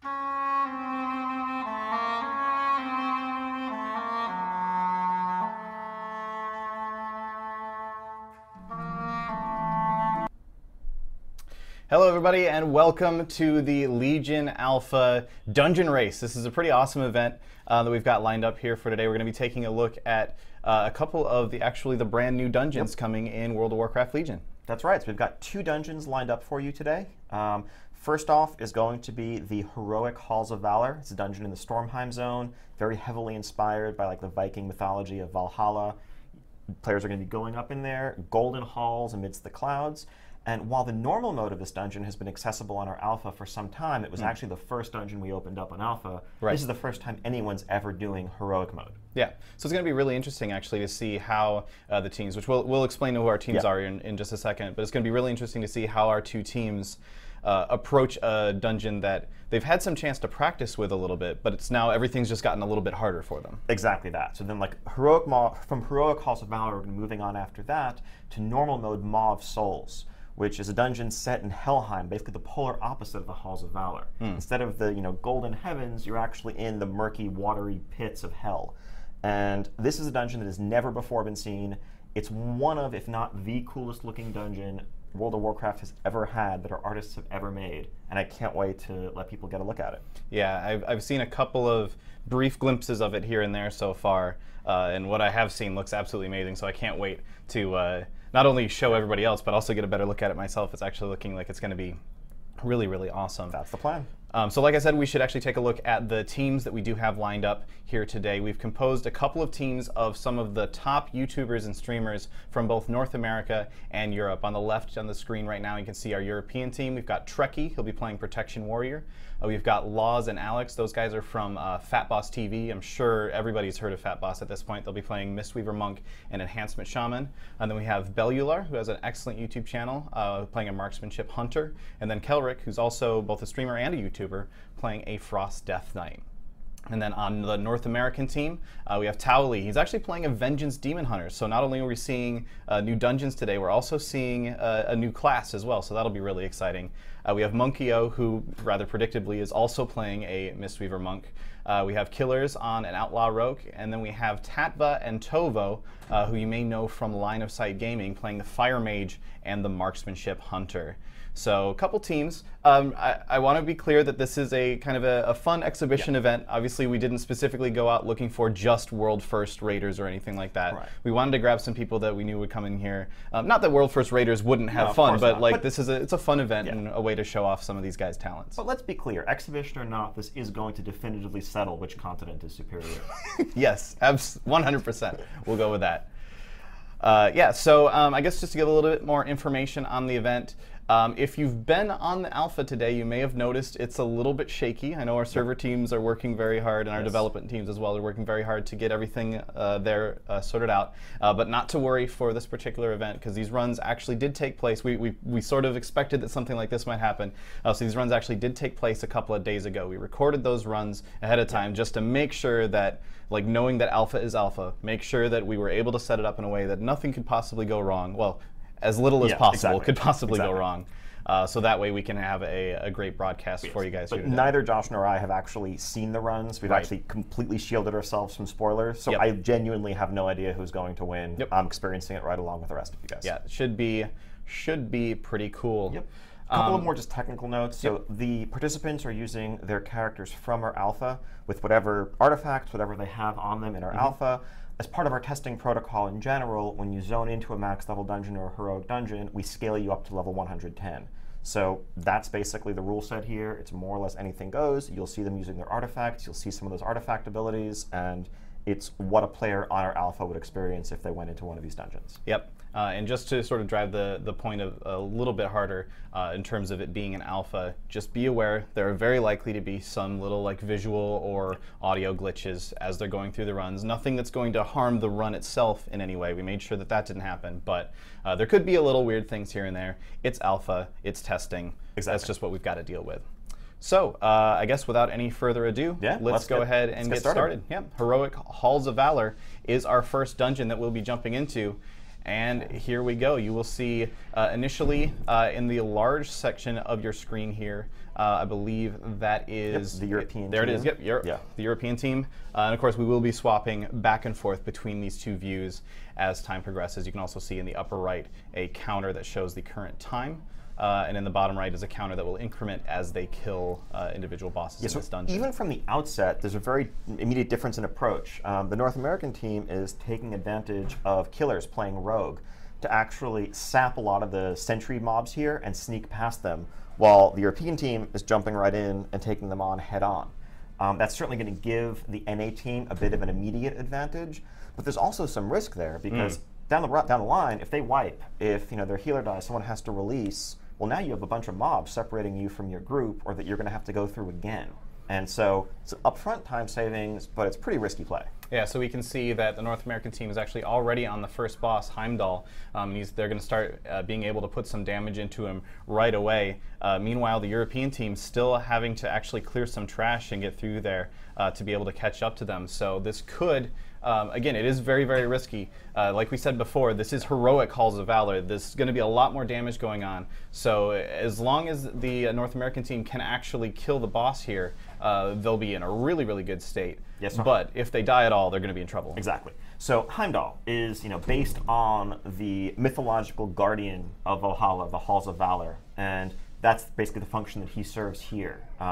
Hello everybody and welcome to the Legion Alpha Dungeon Race. This is a pretty awesome event that we've got lined up here for today. We're going to be taking a look at a couple of the brand new dungeons coming in World of Warcraft Legion. That's right. So we've got two dungeons lined up for you today. First off is going to be the Heroic Halls of Valor. It's a dungeon in the Stormheim zone, very heavily inspired by like the Viking mythology of Valhalla. Players are going to be going up in there, golden halls amidst the clouds. And while the normal mode of this dungeon has been accessible on our alpha for some time, it was actually the first dungeon we opened up on alpha. Right. This is the first time anyone's ever doing heroic mode. Yeah, so it's going to be really interesting actually to see how the teams, which we'll explain who our teams are in just a second, but it's going to be really interesting to see how our two teams approach a dungeon that they've had some chance to practice with a little bit, but it's now everything's just gotten a little bit harder for them. Exactly that. So then like from Heroic Halls of Valor, we're moving on after that to normal mode Maw of Souls, which is a dungeon set in Helheim, basically the polar opposite of the Halls of Valor. Instead of the golden heavens, you're actually in the murky, watery pits of hell. And this is a dungeon that has never before been seen. It's one of, if not the coolest looking dungeon World of Warcraft has ever had, that our artists have ever made, and I can't wait to let people get a look at it. Yeah, I've seen a couple of brief glimpses of it here and there so far, and what I have seen looks absolutely amazing, so I can't wait to not only show everybody else, but also get a better look at it myself. It's actually looking like it's going to be really, really awesome. That's the plan. So like I said, we should actually take a look at the teams that we do have lined up here today. We've composed a couple of teams of some of the top YouTubers and streamers from both North America and Europe. On the left on the screen right now, you can see our European team. We've got Trekkie, he'll be playing Protection Warrior. We've got Laws and Alex, those guys are from Fat Boss TV. I'm sure everybody's heard of Fat Boss at this point. They'll be playing Mistweaver Monk and Enhancement Shaman. And then we have Bellular, who has an excellent YouTube channel, playing a Marksmanship Hunter. And then Kelric, who's also both a streamer and a YouTuber, playing a Frost Death Knight. And then on the North American team, we have Towley. He's actually playing a Vengeance Demon Hunter. So not only are we seeing new dungeons today, we're also seeing a new class as well. So that'll be really exciting. We have Monkey-O, who rather predictably is also playing a Mistweaver Monk. We have Killers on an Outlaw Rogue. And then we have Tatva and Tovo, who you may know from Line of Sight Gaming, playing the Fire Mage and the Marksmanship Hunter. So a couple teams. I want to be clear that this is a kind of a fun exhibition event. Obviously, we didn't specifically go out looking for just World First Raiders or anything like that. Right. We wanted to grab some people that we knew would come in here. Not that World First Raiders wouldn't have fun, but like this is it's a fun event and a way to show off some of these guys' talents. But let's be clear, exhibition or not, this is going to definitively settle which continent is superior. Yes, 100%. We'll go with that. Yeah, so I guess just to give a little bit more information on the event, if you've been on the alpha today, you may have noticed it's a little bit shaky. I know our server teams are working very hard, and our development teams as well are working very hard to get everything there sorted out. But not to worry for this particular event, because these runs actually did take place. We sort of expected that something like this might happen. So these runs actually did take place a couple of days ago. We recorded those runs ahead of time just to make sure that, like, knowing that alpha is alpha, make sure that we were able to set it up in a way that nothing could possibly go wrong. Well, as little as possible could possibly go wrong. So that way we can have a great broadcast for you guys here today. Neither Josh nor I have actually seen the runs. We've actually completely shielded ourselves from spoilers. So I genuinely have no idea who's going to win. I'm experiencing it right along with the rest of you guys. Yeah, it should be pretty cool. A couple of more just technical notes. So the participants are using their characters from our alpha with whatever artifacts, whatever they have on them in our alpha. As part of our testing protocol in general, when you zone into a max level dungeon or a heroic dungeon, we scale you up to level 110. So that's basically the rule set here. It's more or less anything goes. You'll see them using their artifacts. You'll see some of those artifact abilities, and it's what a player on our alpha would experience if they went into one of these dungeons. Yep. And just to sort of drive the point of a little bit harder in terms of it being an alpha, just be aware there are very likely to be some little like visual or audio glitches as they're going through the runs. Nothing that's going to harm the run itself in any way. We made sure that that didn't happen, but there could be a little weird things here and there. It's alpha, it's testing. That's just what we've got to deal with. So I guess without any further ado, let's go ahead and get started. Heroic Halls of Valor is our first dungeon that we'll be jumping into. And here we go. You will see initially in the large section of your screen here, I believe that is the European there team. It is. Yep, the European team. And of course, we will be swapping back and forth between these two views as time progresses. You can also see in the upper right a counter that shows the current time. And in the bottom right is a counter that will increment as they kill individual bosses in this dungeon. Even from the outset, there's a very immediate difference in approach. The North American team is taking advantage of killers playing rogue to actually sap a lot of the sentry mobs here and sneak past them, while the European team is jumping right in and taking them on head on. That's certainly going to give the NA team a bit of an immediate advantage, but there's also some risk there because down the line, if they wipe, if their healer dies, someone has to release. Well, now you have a bunch of mobs separating you from your group, or that you're going to have to go through again. And so it's an upfront time savings, but it's pretty risky play. Yeah, so we can see that the North American team is actually already on the first boss, Heimdall. They're going to start being able to put some damage into him right away. Meanwhile, the European team still having to actually clear some trash and get through there to be able to catch up to them. So this could, again, it is very, very risky. Like we said before, this is heroic Halls of Valor. There's going to be a lot more damage going on. So as long as the North American team can actually kill the boss here, they'll be in a really, really good state. Yes, but if they die at all, they're going to be in trouble. Exactly. So Heimdall is, based on the mythological guardian of Valhalla, the Halls of Valor, and that's basically the function that he serves here. He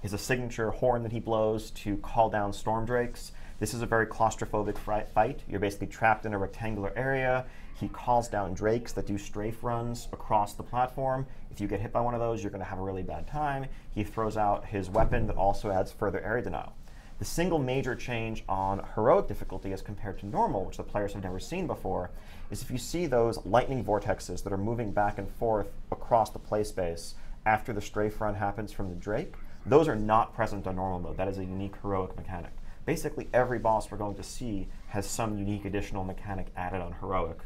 has a signature horn that he blows to call down storm drakes. This is a very claustrophobic fight. You're basically trapped in a rectangular area. He calls down drakes that do strafe runs across the platform. If you get hit by one of those, you're going to have a really bad time. He throws out his weapon that also adds further area denial. The single major change on heroic difficulty as compared to normal, which the players have never seen before, is if you see those lightning vortexes that are moving back and forth across the play space after the strafe run happens from the Drake, those are not present on normal mode. That is a unique heroic mechanic. Basically, every boss we're going to see has some unique additional mechanic added on heroic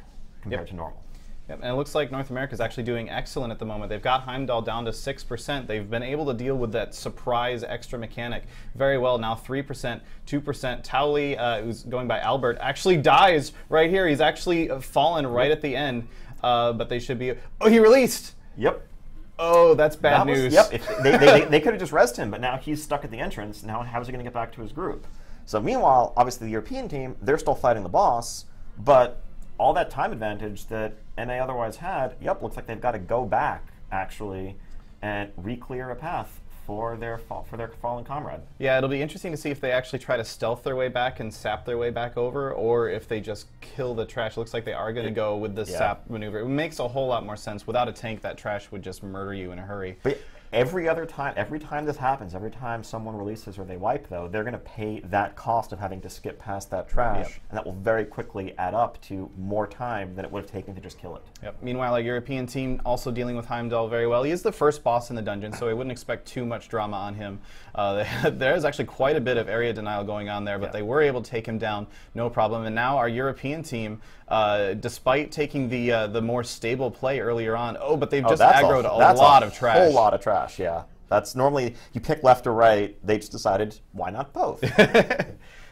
compared to normal. Yep, and it looks like North America is actually doing excellent at the moment. They've got Heimdall down to 6%. They've been able to deal with that surprise extra mechanic very well. Now 3%, 2%. Towley, who's going by Albert, actually dies right here. He's actually fallen right at the end, but they should be... Oh, he released! Yep. Oh, that's bad news. Yep, they could have just rezzed him, but now he's stuck at the entrance. Now how is he going to get back to his group? So meanwhile, obviously the European team, they're still fighting the boss, but all that time advantage that NA otherwise had, looks like they've got to go back, actually, and re-clear a path for their fallen comrade. Yeah, it'll be interesting to see if they actually try to stealth their way back and sap their way back over, or if they just kill the trash. It looks like they are going to go with the sap maneuver. It makes a whole lot more sense. Without a tank, that trash would just murder you in a hurry. But every time this happens, every time someone releases or they wipe, though, they're going to pay that cost of having to skip past that trash, and that will very quickly add up to more time than it would have taken to just kill it. Yep. Meanwhile, our European team also dealing with Heimdall very well. He is the first boss in the dungeon, so I wouldn't expect too much drama on him. There is actually quite a bit of area denial going on there, but they were able to take him down, no problem. And now our European team, despite taking the more stable play earlier on, but they've just aggroed a lot of trash. A whole lot of trash, yeah. That's normally, you pick left or right, they just decided, why not both?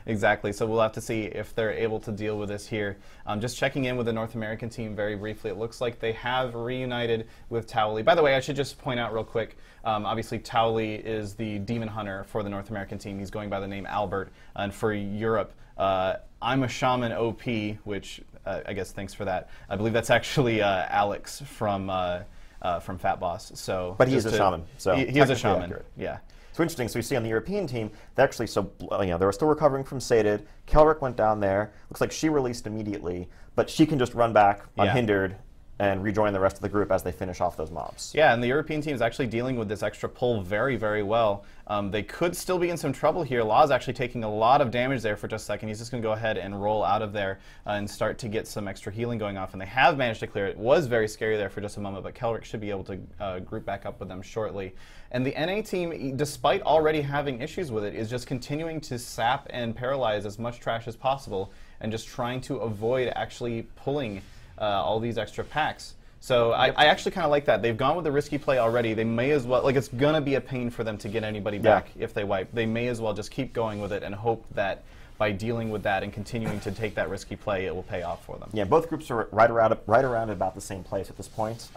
Exactly, so we'll have to see if they're able to deal with this here. Just checking in with the North American team very briefly, it looks like they have reunited with Towley. By the way, I should just point out real quick, obviously Towley is the demon hunter for the North American team. He's going by the name Albert, and for Europe, I'm a shaman OP, which I guess thanks for that. I believe that's actually Alex from Fat Boss. So, but he's a shaman. So he is a shaman. Accurate. Yeah. So interesting. So you see on the European team, they actually they were still recovering from sated. Kelrick went down there. Looks like she released immediately, but she can just run back unhindered and rejoin the rest of the group as they finish off those mobs. Yeah, and the European team is actually dealing with this extra pull very, very well. They could still be in some trouble here. Law's actually taking a lot of damage there for just a second. He's just going to go ahead and roll out of there and start to get some extra healing going off. And they have managed to clear it. It was very scary there for just a moment, but Kelrick should be able to group back up with them shortly. And the NA team, despite already having issues with it, is just continuing to sap and paralyze as much trash as possible and just trying to avoid actually pulling all these extra packs. So I actually kind of like that. They've gone with the risky play already. They may as well, it's going to be a pain for them to get anybody back if they wipe. They may as well just keep going with it and hope that by dealing with that and continuing to take that risky play, it will pay off for them. Yeah, both groups are right around about the same place at this point.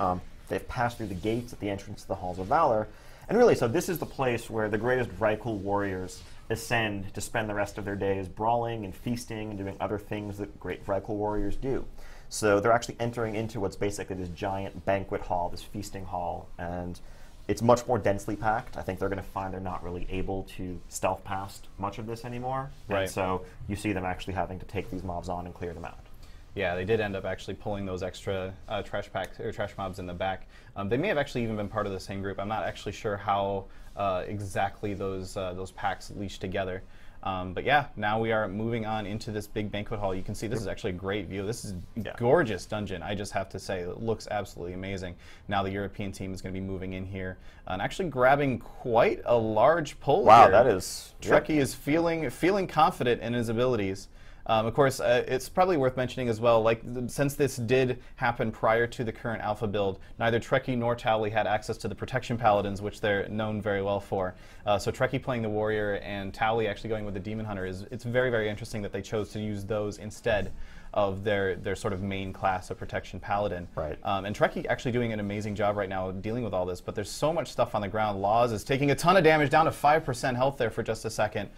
They've passed through the gates at the entrance to the Halls of Valor, And really, so this is the place where the greatest Vrykul warriors ascend to spend the rest of their days brawling and feasting and doing other things that great Vrykul warriors do. So they're actually entering into what's basically this giant banquet hall, this feasting hall, and it's much more densely packed. I think they're going to find they're not really able to stealth past much of this anymore. Right. And so you see them actually having to take these mobs on and clear them out. Yeah, they did end up actually pulling those extra trash mobs in the back. They may have actually even been part of the same group. I'm not actually sure how exactly those packs leashed together. But yeah, now we are moving on into this big banquet hall. You can see this is actually a great view. This is a gorgeous dungeon, I just have to say. It looks absolutely amazing. Now the European team is going to be moving in here and actually grabbing quite a large pull here. Wow, that is... Trekkie is feeling confident in his abilities. Of course, it's probably worth mentioning as well, like, since this did happen prior to the current alpha build, neither Trekkie nor Towley had access to the protection paladins, which they're known very well for. So Trekkie playing the warrior and Towley actually going with the demon hunter it's very, very interesting that they chose to use those instead of their sort of main class of protection paladin. Right. And Trekkie actually doing an amazing job right now dealing with all this, but there's so much stuff on the ground. Laws is taking a ton of damage, down to 5% health there for just a second.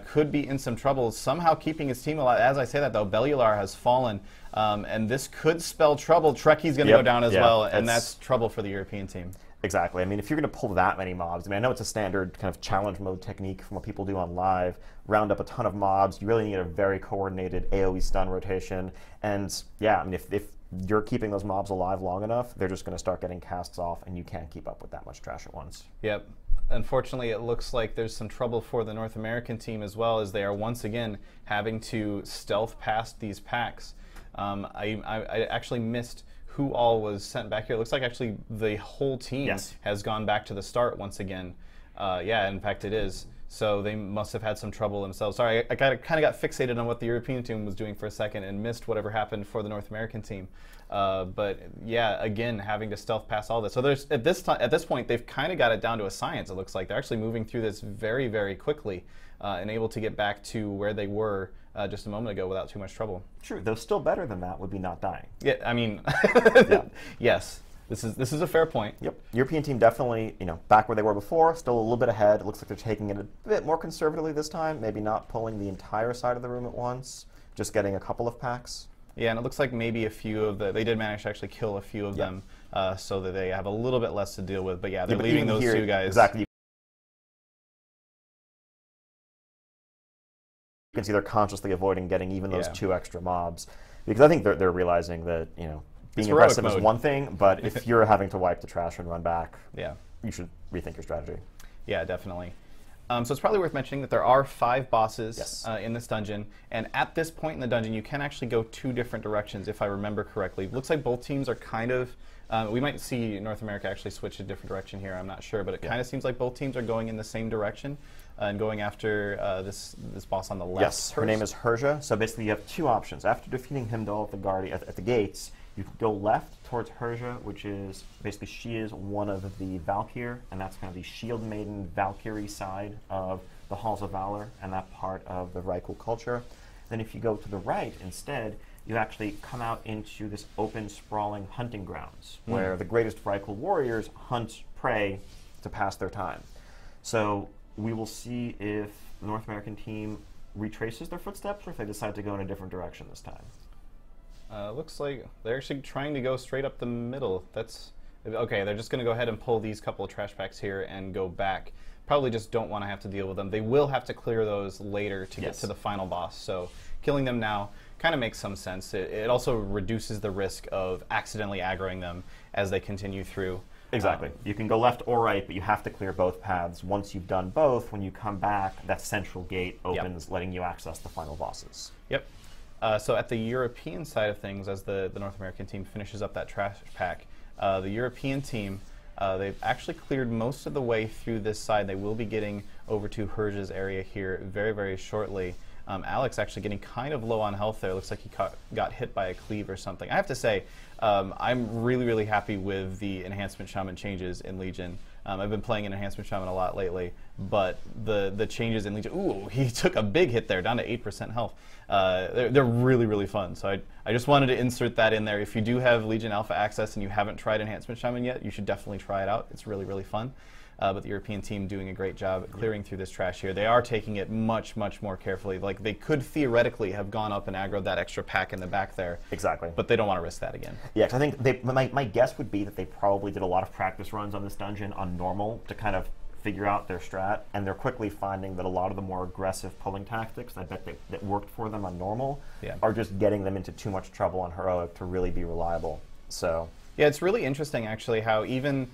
Could be in some trouble, somehow keeping his team alive. As I say that, though, Bellular has fallen, and this could spell trouble. Trekkie's going to go down as well, and that's trouble for the European team. Exactly. I mean, if you're going to pull that many mobs, I mean, I know it's a standard kind of challenge mode technique from what people do on live, round up a ton of mobs. You really need a very coordinated AoE stun rotation. And yeah, I mean, if you're keeping those mobs alive long enough, they're just going to start getting casts off, and you can't keep up with that much trash at once. Yep. Unfortunately, it looks like there's some trouble for the North American team as well, as they are once again having to stealth past these packs. I actually missed who all was sent back here. It looks like actually the whole team has gone back to the start once again. Yeah, in fact it is. So they must have had some trouble themselves. Sorry, I kind of got fixated on what the European team was doing for a second and missed whatever happened for the North American team. But yeah, again, having to stealth pass all this. So there's at this point, they've kind of got it down to a science. It looks like they're actually moving through this very, very quickly and able to get back to where they were just a moment ago without too much trouble. True, though still better than that would be not dying. Yeah, I mean, yes. This is a fair point. Yep. European team definitely, back where they were before, still a little bit ahead. It looks like they're taking it a bit more conservatively this time, maybe not pulling the entire side of the room at once, just getting a couple of packs. Yeah, and it looks like maybe a few of they did manage to actually kill a few of them so that they have a little bit less to deal with. But yeah, they're leaving those two guys. Exactly. You can see they're consciously avoiding getting even those two extra mobs, because I think they're realizing that, being aggressive is one thing, but if you're having to wipe the trash and run back, you should rethink your strategy. Yeah, definitely. So it's probably worth mentioning that there are 5 bosses in this dungeon, and at this point in the dungeon, you can actually go 2 different directions, if I remember correctly. It looks like both teams are kind of, we might see North America actually switch a different direction here, I'm not sure, but it kind of seems like both teams are going in the same direction and going after this boss on the left. Yes, her name is Herja, so basically you have 2 options. After defeating Himdall at the gates, you can go left towards Herja, which is basically she is one of the Valkyr, and that's kind of the Shield Maiden Valkyrie side of the Halls of Valor and that part of the Vrykul culture. Then if you go to the right instead, you actually come out into this open, sprawling hunting grounds where the greatest Vrykul warriors hunt prey to pass their time. So we will see if the North American team retraces their footsteps or if they decide to go in a different direction this time. Looks like they're actually trying to go straight up the middle. That's okay. They're just going to go ahead and pull these couple of trash packs here and go back. Probably just don't want to have to deal with them. They will have to clear those later to get to the final boss. So killing them now kind of makes some sense. It also reduces the risk of accidentally aggroing them as they continue through. Exactly. You can go left or right, but you have to clear both paths. Once you've done both, when you come back, that central gate opens, letting you access the final bosses. Yep. So at the European side of things, as the North American team finishes up that trash pack, the European team, they've actually cleared most of the way through this side. They will be getting over to Herja's area here very, very shortly. Alex actually getting kind of low on health there. Looks like he got hit by a cleave or something. I have to say, I'm really, really happy with the Enhancement Shaman changes in Legion. I've been playing an Enhancement Shaman a lot lately, but the changes in Legion, ooh, he took a big hit there, down to 8% health. They're really, really fun. So I just wanted to insert that in there. If you do have Legion Alpha access and you haven't tried Enhancement Shaman yet, you should definitely try it out. It's really, really fun. but the European team doing a great job at clearing through this trash here. They are taking it much, much more carefully. Like, they could theoretically have gone up and aggroed that extra pack in the back there. Exactly. But they don't want to risk that again. Yeah, 'cause I think my guess would be that they probably did a lot of practice runs on this dungeon on normal to kind of figure out their strat, and they're quickly finding that a lot of the more aggressive pulling tactics I bet that worked for them on normal are just getting them into too much trouble on heroic to really be reliable. So yeah, it's really interesting actually how even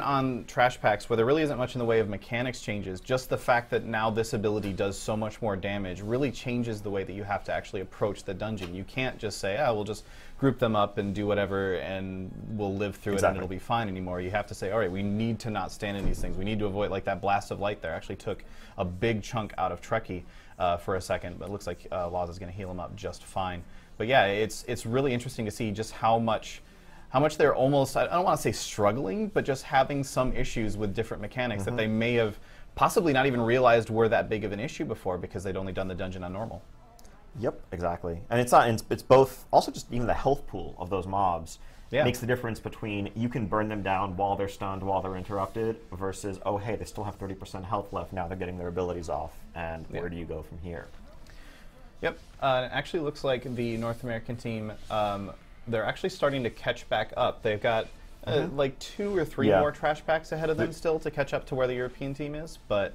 on trash packs where there really isn't much in the way of mechanics changes, just the fact that now this ability does so much more damage really changes the way that you have to actually approach the dungeon. You can't just say, oh, we'll just group them up and do whatever and we'll live through it and it'll be fine anymore. You have to say, all right, we need to not stand in these things. We need to avoid, like that blast of light there actually took a big chunk out of Trekkie for a second, but it looks like Laws is going to heal him up just fine. But yeah, it's really interesting to see just how much they're almost, I don't want to say struggling, but just having some issues with different mechanics that they may have possibly not even realized were that big of an issue before because they'd only done the dungeon on normal. Yep, exactly. And it's both, also just even the health pool of those mobs makes the difference between you can burn them down while they're stunned, while they're interrupted, versus, oh, hey, they still have 30% health left, now they're getting their abilities off, and where do you go from here? Yep, it actually looks like the North American team, they're actually starting to catch back up. They've got like 2 or 3 more trash packs ahead of them still to catch up to where the European team is, but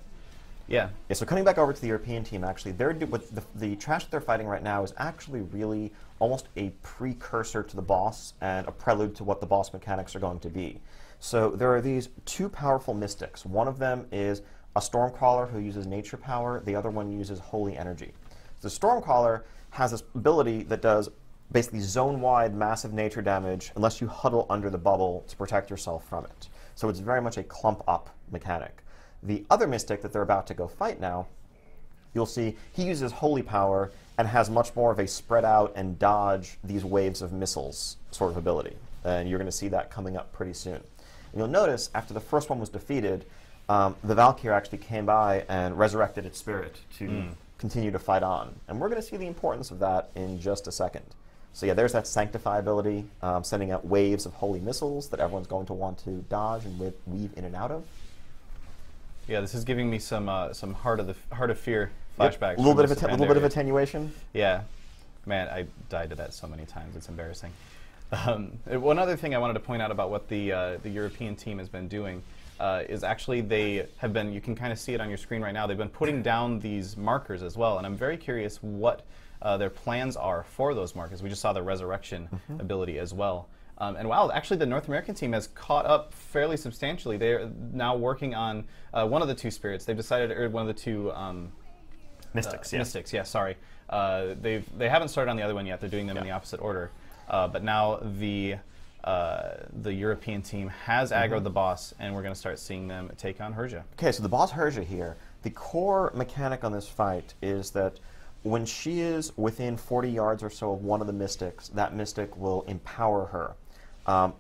yeah. So coming back over to the European team, actually, the trash that they're fighting right now is actually really almost a precursor to the boss and a prelude to what the boss mechanics are going to be. So there are these 2 powerful mystics. One of them is a Stormcaller who uses nature power. The other one uses holy energy. The Stormcaller has this ability that does basically zone-wide massive nature damage unless you huddle under the bubble to protect yourself from it. So it's very much a clump-up mechanic. The other mystic that they're about to go fight now, you'll see he uses holy power and has much more of a spread out and dodge these waves of missiles sort of ability. And you're going to see that coming up pretty soon. And you'll notice after the first one was defeated, the Valkyr actually came by and resurrected its spirit to continue to fight on. And we're going to see the importance of that in just a second. So yeah, there's that Sanctify ability, sending out waves of holy missiles that everyone's going to want to dodge and weave in and out of. Yeah, this is giving me some Heart of Fear flashbacks. A little bit of attenuation. Yeah, man, I died to that so many times. It's embarrassing. One other thing I wanted to point out about what the European team has been doing is actually they have been. You can kind of see it on your screen right now. They've been putting down these markers as well, and I'm very curious what their plans are for those markers. We just saw the resurrection ability as well. And wow, actually the North American team has caught up fairly substantially. They're now working on one of the 2 spirits. They've decided, or one of the 2 mystics. Mystics, yeah, sorry. They haven't started on the other one yet. They're doing them in the opposite order. But now the European team has aggroed the boss, and we're going to start seeing them take on Herja. Okay, so the boss Herja here, the core mechanic on this fight is that when she is within 40 yards or so of one of the mystics, that mystic will empower her,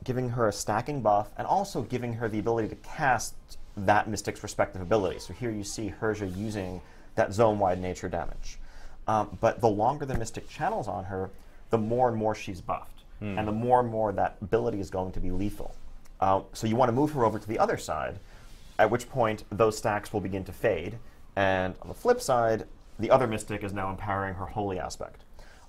giving her a stacking buff and also giving her the ability to cast that mystic's respective ability. So here you see Herja using that zone-wide nature damage. But the longer the mystic channels on her, the more and more she's buffed, and the more that ability is going to be lethal. So you want to move her over to the other side, at which point those stacks will begin to fade. And on the flip side, the other mystic is now empowering her holy aspect.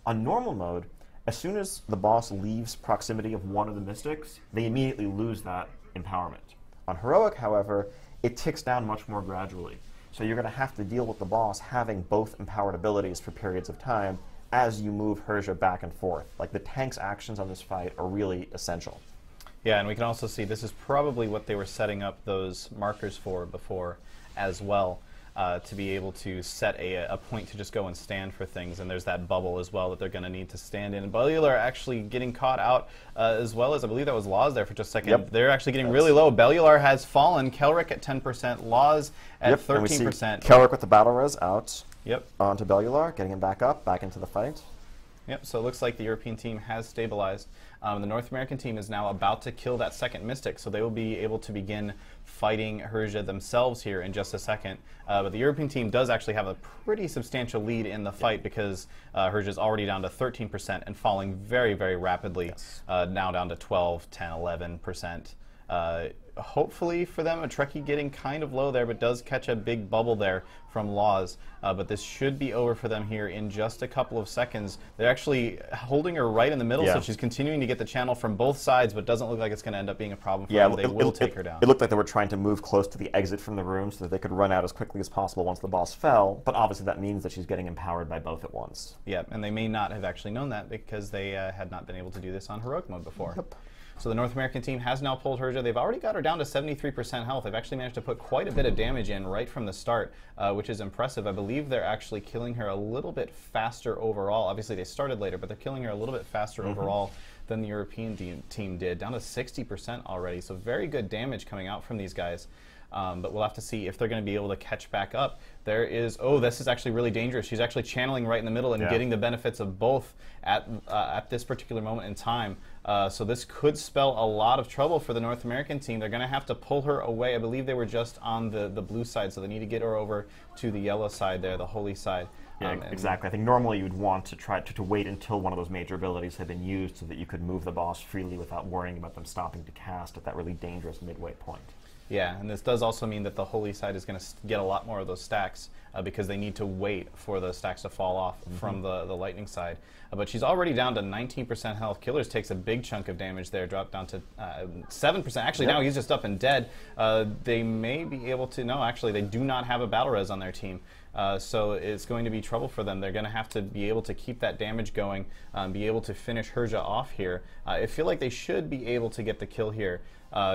On normal mode, as soon as the boss leaves proximity of one of the mystics, they immediately lose that empowerment. On heroic, however, it ticks down much more gradually. So you're going to have to deal with the boss having both empowered abilities for periods of time as you move Herja back and forth. Like, the tank's actions on this fight are really essential. Yeah, and we can also see this is probably what they were setting up those markers for before as well. To be able to set a point to just go and stand for things, and there's that bubble as well that they're going to need to stand in. And Bellular actually getting caught out as well as, I believe that was Laws there for just a second. Yep. They're actually getting really low. Bellular has fallen, Kelric at 10%, Laws at 13%. And we see Kelric with the battle res out Yep. onto Bellular, getting him back up, back into the fight. Yep, so it looks like the European team has stabilized. The North American team is now about to kill that second Mystic, so they will be able to begin fighting Herja themselves here in just a second. But the European team does actually have a pretty substantial lead in the fight because Herja is already down to 13% and falling very, very rapidly, now down to 12, 10, 11%. Hopefully for them, a Trekkie getting kind of low there, but does catch a big bubble there from Laws. But this should be over for them here in just a couple of seconds. They're actually holding her right in the middle, so she's continuing to get the channel from both sides, but doesn't look like it's going to end up being a problem for them. They will take her down. It looked like they were trying to move close to the exit from the room so that they could run out as quickly as possible once the boss fell, but obviously that means that she's getting empowered by both at once. Yeah, and they may not have actually known that because they had not been able to do this on heroic mode before. Yep. So the North American team has now pulled Herja. They've already got her down to 73% health. They've actually managed to put quite a bit of damage in right from the start, which is impressive. I believe they're actually killing her a little bit faster overall. Obviously, they started later, but they're killing her a little bit faster overall than the European team did, down to 60% already. So very good damage coming out from these guys. But we'll have to see if they're going to be able to catch back up. There is, this is actually really dangerous. She's actually channeling right in the middle and getting the benefits of both at this particular moment in time. So this could spell a lot of trouble for the North American team. They're going to have to pull her away. I believe they were just on the blue side, so they need to get her over to the yellow side there, the holy side. Yeah, exactly. I think normally you'd want to try to wait until one of those major abilities had been used so that you could move the boss freely without worrying about them stopping to cast at that really dangerous midway point. Yeah, and this does also mean that the holy side is going to get a lot more of those stacks because they need to wait for the stacks to fall off from the lightning side. But she's already down to 19% health. Killers takes a big chunk of damage there, dropped down to 7%. Actually, now he's just up and dead. They may be able to... No, actually, they do not have a battle res on their team. So it's going to be trouble for them. They're going to have to be able to keep that damage going, be able to finish Herja off here. I feel like they should be able to get the kill here,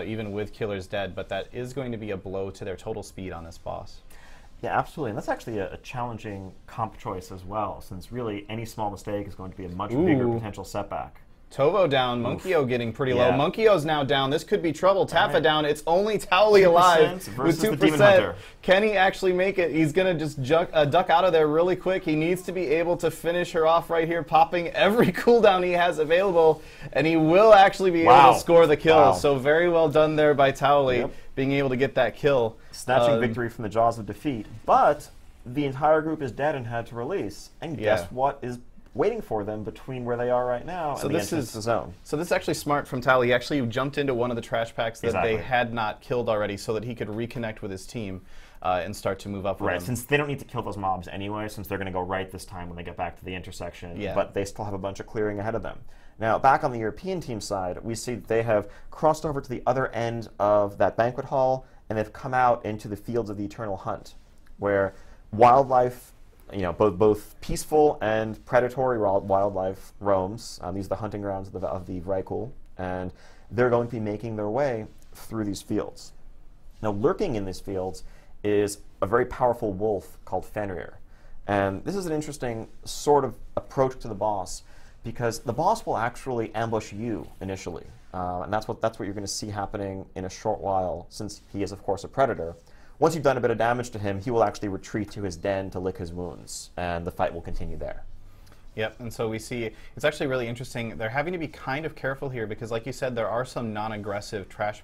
even with Killers dead, but that is going to be a blow to their total speed on this boss. Yeah, absolutely. And that's actually a challenging comp choice as well, since really any small mistake is going to be a much bigger potential setback. Tovo down, Monkey-O getting pretty low. Monkey-O's now down. This could be trouble. Taffa down. It's only Towley alive with 2%. Can he actually make it? He's going to just duck out of there really quick. He needs to be able to finish her off right here, popping every cooldown he has available, and he will actually be able to score the kill. So very well done there by Towley, being able to get that kill. Snatching victory from the jaws of defeat. But the entire group is dead and had to release. And guess what is waiting for them between where they are right now and the entrance to the zone. So this is actually smart from Tally. He actually jumped into one of the trash packs that they had not killed already so that he could reconnect with his team and start to move up with them. Since they don't need to kill those mobs anyway, since they're going to go right this time when they get back to the intersection, but they still have a bunch of clearing ahead of them. Now, back on the European team side, we see they have crossed over to the other end of that banquet hall, and they've come out into the fields of the Eternal Hunt, where wildlife, both peaceful and predatory wildlife roams. These are the hunting grounds of the Vrykul, and they're going to be making their way through these fields. Now, lurking in these fields is a very powerful wolf called Fenrir, and this is an interesting sort of approach to the boss, because the boss will actually ambush you initially, and that's what you're going to see happening in a short while, since he is, of course, a predator. Once you've done a bit of damage to him, he will actually retreat to his den to lick his wounds, and the fight will continue there. Yep, and so we see it's actually really interesting. They're having to be kind of careful here because, like you said, there are some non-aggressive trash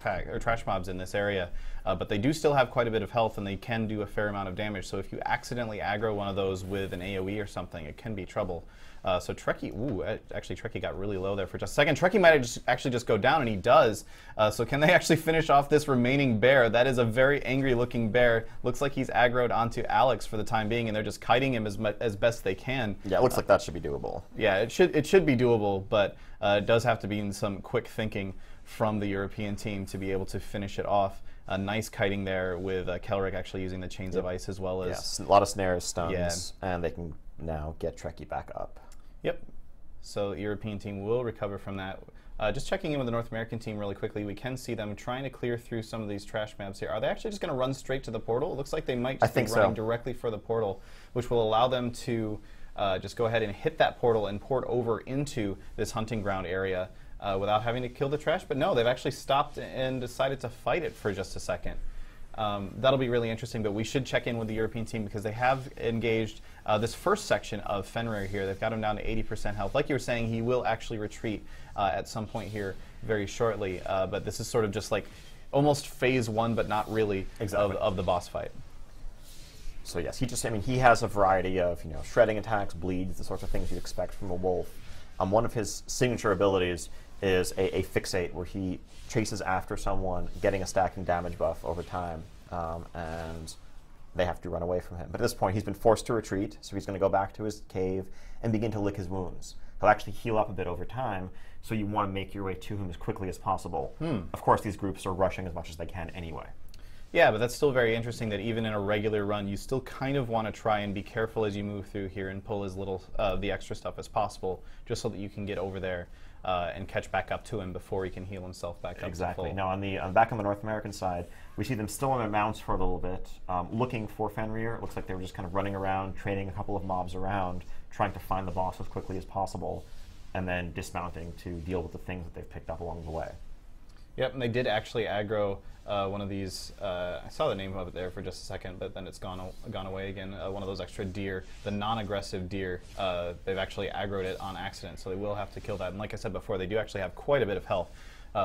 mobs in this area, but they do still have quite a bit of health, and they can do a fair amount of damage. So if you accidentally aggro one of those with an AoE or something, it can be trouble. So Trekkie, actually Trekkie got really low there for just a second. Trekkie might actually just go down, and he does. So can they actually finish off this remaining bear? That is a very angry-looking bear. Looks like he's aggroed onto Alex for the time being, and they're just kiting him as best they can. Yeah, it looks like that should be doable. Yeah, it should be doable, but it does have to be in some quick thinking from the European team to be able to finish it off. A nice kiting there with Kelric actually using the chains of ice as well as... a lot of snares, stuns, and they can now get Trekkie back up. Yep. So the European team will recover from that. Just checking in with the North American team really quickly, we can see them trying to clear through some of these trash maps here. Are they actually just going to run straight to the portal? It looks like they might just be running directly for the portal, which will allow them to just go ahead and hit that portal and port over into this hunting ground area without having to kill the trash. But no, they've actually stopped and decided to fight it for just a second. That'll be really interesting, but we should check in with the European team because they have engaged this first section of Fenrir here. They've got him down to 80% health. Like you were saying, he will actually retreat at some point here very shortly, but this is sort of just like almost phase one, but not really of the boss fight. So yes, he has a variety of shredding attacks, bleeds, the sorts of things you'd expect from a wolf. One of his signature abilities is a fixate where he chases after someone, getting a stacking damage buff over time, and they have to run away from him. But at this point, he's been forced to retreat, so he's going to go back to his cave and begin to lick his wounds. He'll actually heal up a bit over time, so you want to make your way to him as quickly as possible. Of course, these groups are rushing as much as they can anyway. Yeah, but that's still very interesting that even in a regular run, you still kind of want to try and be careful as you move through here and pull as little the extra stuff as possible, just so that you can get over there and catch back up to him before he can heal himself back up. Exactly. To full. Now, on the back on the North American side, we see them still on their mounts for a little bit, looking for Fenrir. It looks like they were just kind of running around, training a couple of mobs around, trying to find the boss as quickly as possible, and then dismounting to deal with the things that they've picked up along the way. Yep, and they did actually aggro one of these. I saw the name of it there for just a second, but then it's gone away again. One of those extra deer, the non-aggressive deer. They've actually aggroed it on accident, so they will have to kill that. And like I said before, they do actually have quite a bit of health,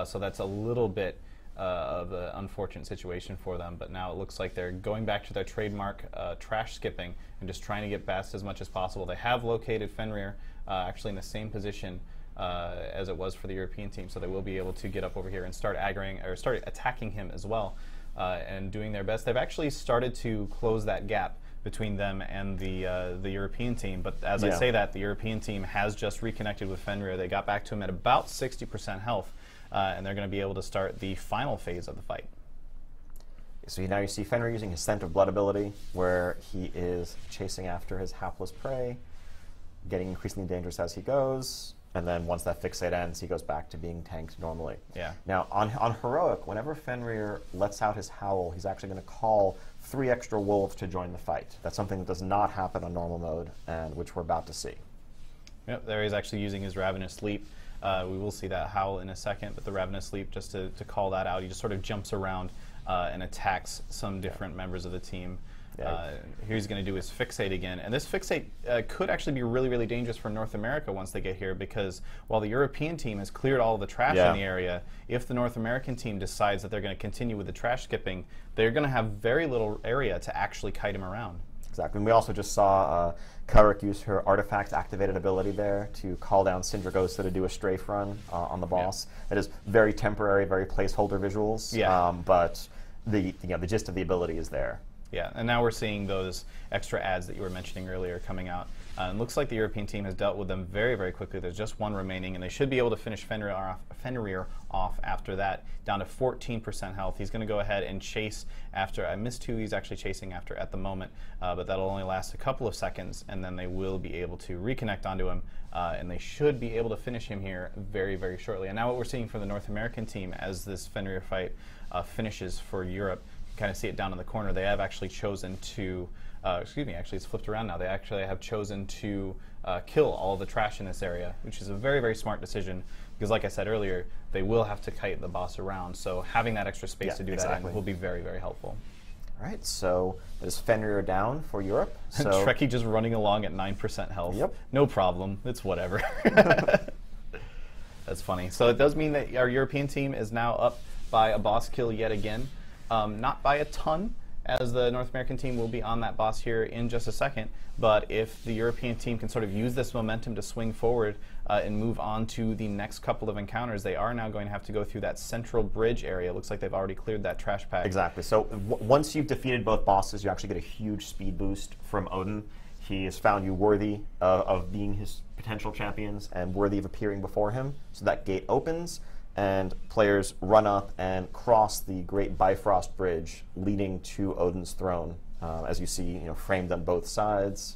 so that's a little bit of an unfortunate situation for them. But now it looks like they're going back to their trademark trash skipping and just trying to get past as much as possible. They have located Fenrir actually in the same position as it was for the European team, so they will be able to get up over here and start aggroing or start attacking him as well, and doing their best. They've actually started to close that gap between them and the European team, but as I say that, the European team has just reconnected with Fenrir. They got back to him at about 60% health, and they're going to be able to start the final phase of the fight. So now you see Fenrir using his Scent of Blood ability, where he is chasing after his hapless prey, getting increasingly dangerous as he goes. And then once that fixate ends, he goes back to being tanked normally. Yeah. Now, on Heroic, whenever Fenrir lets out his howl, he's actually going to call 3 extra wolves to join the fight. That's something that does not happen on normal mode, and which we're about to see. Yep, there he's actually using his Ravenous Leap. We will see that howl in a second, but the Ravenous Leap, just to call that out, he just sort of jumps around and attacks some different members of the team. Here he's going to do his fixate again, and this fixate could actually be really, really dangerous for North America once they get here, because while the European team has cleared all the trash in the area, if the North American team decides that they're going to continue with the trash skipping, they're going to have very little area to actually kite him around. Exactly, and we also just saw Karik use her artifact activated ability there to call down Syndragosa to do a strafe run on the boss. That is very temporary, very placeholder visuals, but the gist of the ability is there. Yeah, and now we're seeing those extra ads that you were mentioning earlier coming out. It looks like the European team has dealt with them very, very quickly. There's just one remaining, and they should be able to finish Fenrir off after that, down to 14% health. He's going to go ahead and chase after. I missed who he's actually chasing after at the moment, but that'll only last a couple of seconds, and then they will be able to reconnect onto him, and they should be able to finish him here very, very shortly. And now what we're seeing from the North American team as this Fenrir fight finishes for Europe, kind of see it down in the corner, they have actually chosen to, excuse me, actually it's flipped around now, they actually have chosen to kill all the trash in this area, which is a very, very smart decision, because like I said earlier, they will have to kite the boss around, so having that extra space to do that in will be very, very helpful. All right, so there's Fenrir down for Europe. So Trekkie just running along at 9% health. Yep. No problem, it's whatever. That's funny. So it does mean that our European team is now up by a boss kill yet again. Not by a ton, as the North American team will be on that boss here in just a second, but if the European team can sort of use this momentum to swing forward and move on to the next couple of encounters, they are now going to have to go through that central bridge area. It looks like they've already cleared that trash pack. Exactly. So once you've defeated both bosses, you actually get a huge speed boost from Odin. He has found you worthy of being his potential champions and worthy of appearing before him, so that gate opens, and players run up and cross the Great Bifrost Bridge leading to Odin's throne, as you see, framed on both sides,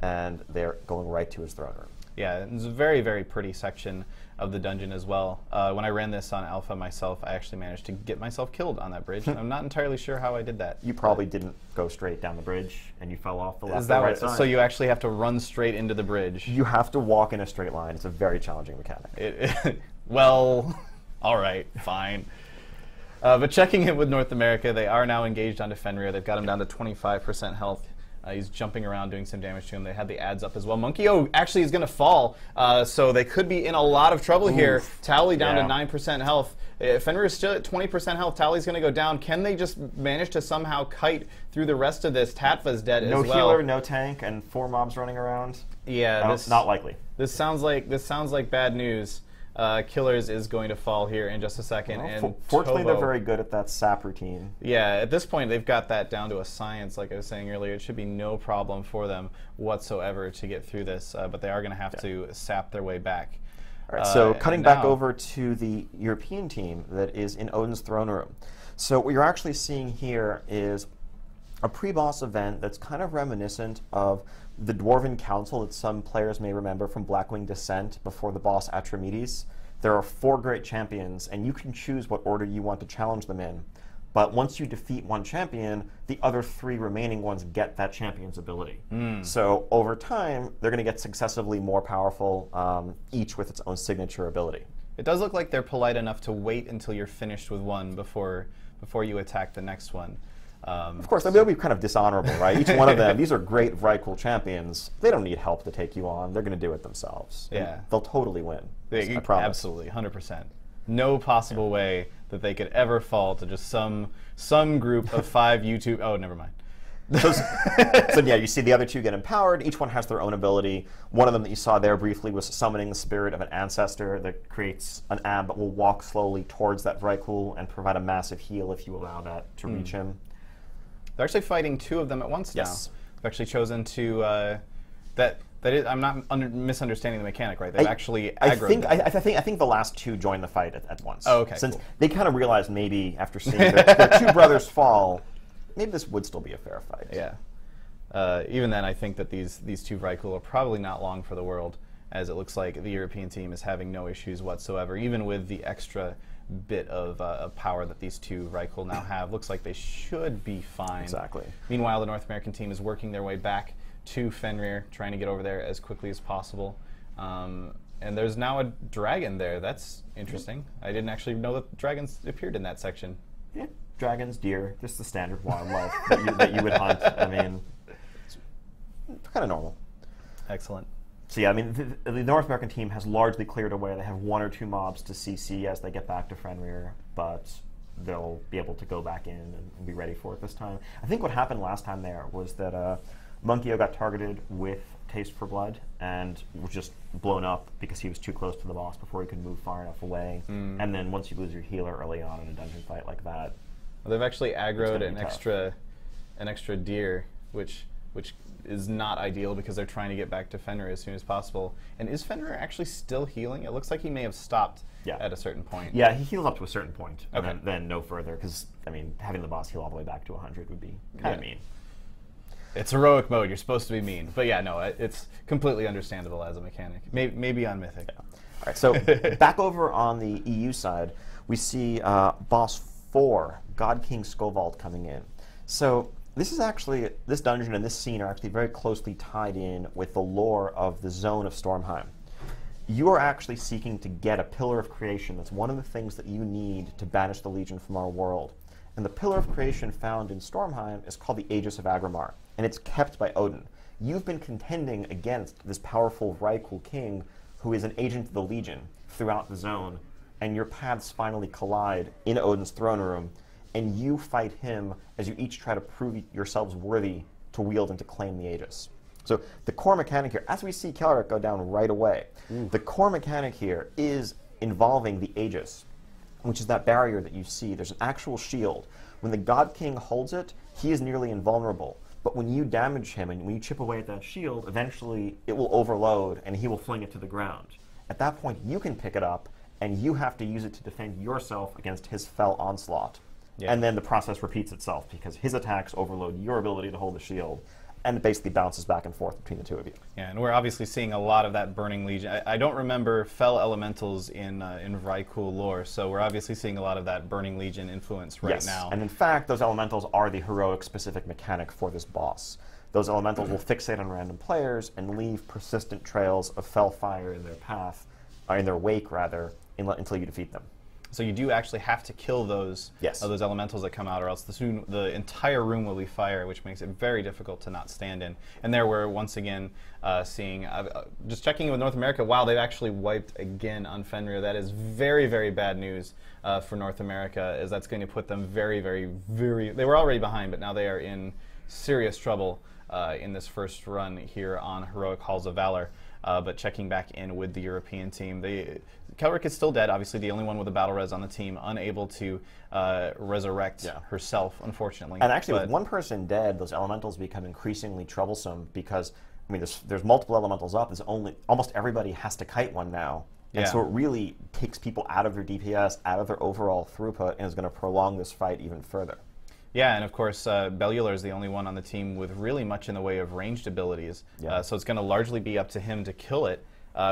and they're going right to his throne room. Yeah, it's a very, very pretty section of the dungeon as well. When I ran this on Alpha myself, I actually managed to get myself killed on that bridge. I'm not entirely sure how I did that. You probably didn't go straight down the bridge, and you fell off the left or right side. So you actually have to run straight into the bridge. You have to walk in a straight line. It's a very challenging mechanic. Well, all right, fine. But checking in with North America, they are now engaged onto Fenrir. They've got him down to 25% health. He's jumping around, doing some damage to him. They had the ads up as well. Monkey-O actually is going to fall, so they could be in a lot of trouble here. Tally down to 9% health. Fenrir is still at 20% health. Tally's going to go down. Can they just manage to somehow kite through the rest of this? Tatva's dead as well. No healer, no tank, and 4 mobs running around. Yeah, not likely. This sounds like bad news. Killers is going to fall here in just a second. Well, and fortunately, they're Tovo, very good at that sap routine. yeah, at this point, they've got that down to a science. Like I was saying earlier, it should be no problem for them whatsoever to get through this, but they are going to have to sap their way back. All right, so cutting back now, over to the European team that is in Odin's throne room. So what you're actually seeing here is a pre-boss event that's kind of reminiscent of the Dwarven Council that some players may remember from Blackwing Descent before the boss Atramedes. There are 4 great champions, and you can choose what order you want to challenge them in. But once you defeat one champion, the other 3 remaining ones get that champion's ability. So over time, they're going to get successively more powerful, each with its own signature ability. it does look like they're polite enough to wait until you're finished with one before you attack the next one. Of course, I mean, they'll be kind of dishonorable, right? Each one of them, these are great, very cool champions. They don't need help to take you on. They're going to do it themselves. Yeah. They'll totally win. I promise. Absolutely, 100%. No possible way that they could ever fall to just some group of 5 YouTube. Oh, never mind. So yeah, you see the other 2 get empowered. Each one has their own ability. One of them that you saw there briefly was summoning the spirit of an ancestor that creates an ab that will walk slowly towards that Vrykul and provide a massive heal if you allow that to reach him. They're actually fighting 2 of them at once now. Yes. They've actually chosen to I'm not misunderstanding the mechanic, right? They've actually aggroed them. I think the last 2 joined the fight at once. Oh, okay. Since they kind of realized maybe after seeing their 2 brothers fall, maybe this would still be a fair fight. Yeah. Even then, I think that these 2 Vrykul are probably not long for the world, as it looks like the European team is having no issues whatsoever, even with the extra bit of power that these 2 Vrykul now have. Looks like they should be fine. Exactly. Meanwhile, the North American team is working their way back to Fenrir, trying to get over there as quickly as possible. And there's now a dragon there. That's interesting. I didn't actually know that dragons appeared in that section. Yeah. Dragons, deer, just the standard wildlife that you would hunt. I mean, it's kind of normal. Excellent. So yeah, I mean, the North American team has largely cleared away. They have 1 or 2 mobs to CC as they get back to Fenrir, but they'll be able to go back in and be ready for it this time. I think what happened last time there was that Monkey got targeted with Taste for Blood and was just blown up because he was too close to the boss before he could move far enough away. And then once you lose your healer early on in a dungeon fight like that, well, they've actually aggroed an extra deer, which is not ideal because they're trying to get back to Fenrir as soon as possible. And is Fenrir actually still healing? It looks like he may have stopped at a certain point. Yeah, he heals up to a certain point, okay. and then no further, because, I mean, having the boss heal all the way back to 100 would be kind of mean. It's heroic mode. You're supposed to be mean. But yeah, no, it's completely understandable as a mechanic. Maybe on Mythic. Yeah. All right, so back over on the EU side, we see boss 4, God King Skovald, coming in. So this dungeon and this scene are actually very closely tied in with the lore of the Zone of Stormheim. You are actually seeking to get a Pillar of Creation. That's one of the things that you need to banish the Legion from our world. And the Pillar of Creation found in Stormheim is called the Aegis of Agrimar, and it's kept by Odin. You've been contending against this powerful Vrykul king who is an agent of the Legion throughout the zone, and your paths finally collide in Odin's throne room, and you fight him as you each try to prove yourselves worthy to wield and to claim the Aegis. So the core mechanic here, as we see Kelric go down right away, the core mechanic here is involving the Aegis, which is that barrier that you see. There's an actual shield. When the God King holds it, he is nearly invulnerable. But when you damage him and when you chip away at that shield, eventually it will overload and he will fling it to the ground. At that point, you can pick it up and you have to use it to defend yourself against his fell onslaught. Yeah. And then the process repeats itself because his attacks overload your ability to hold the shield, and it basically bounces back and forth between the 2 of you. Yeah, and we're obviously seeing a lot of that Burning Legion. I don't remember fell elementals in Vrykul lore, so we're obviously seeing a lot of that Burning Legion influence right now. And in fact, those elementals are the heroic specific mechanic for this boss. Those elementals will fixate on random players and leave persistent trails of fell fire in their path, or in their wake rather, until you defeat them. So you do actually have to kill those those elementals that come out, or else the entire room will be fire, which makes it very difficult to not stand in. And there we're once again seeing, just checking in with North America, wow, they've actually wiped again on Fenrir. That is very, very bad news for North America, as that's going to put them very, very, very, they were already behind, but now they are in serious trouble in this first run here on Heroic Halls of Valor. But checking back in with the European team, Kelric is still dead, obviously the only one with a battle res on the team, unable to resurrect herself, unfortunately. And actually, with one person dead, those elementals become increasingly troublesome because, I mean, there's multiple elementals up. There's almost everybody has to kite one now. And so it really takes people out of their DPS, out of their overall throughput, and is going to prolong this fight even further. Yeah, and of course, Bellular is the only one on the team with really much in the way of ranged abilities. So it's going to largely be up to him to kill it,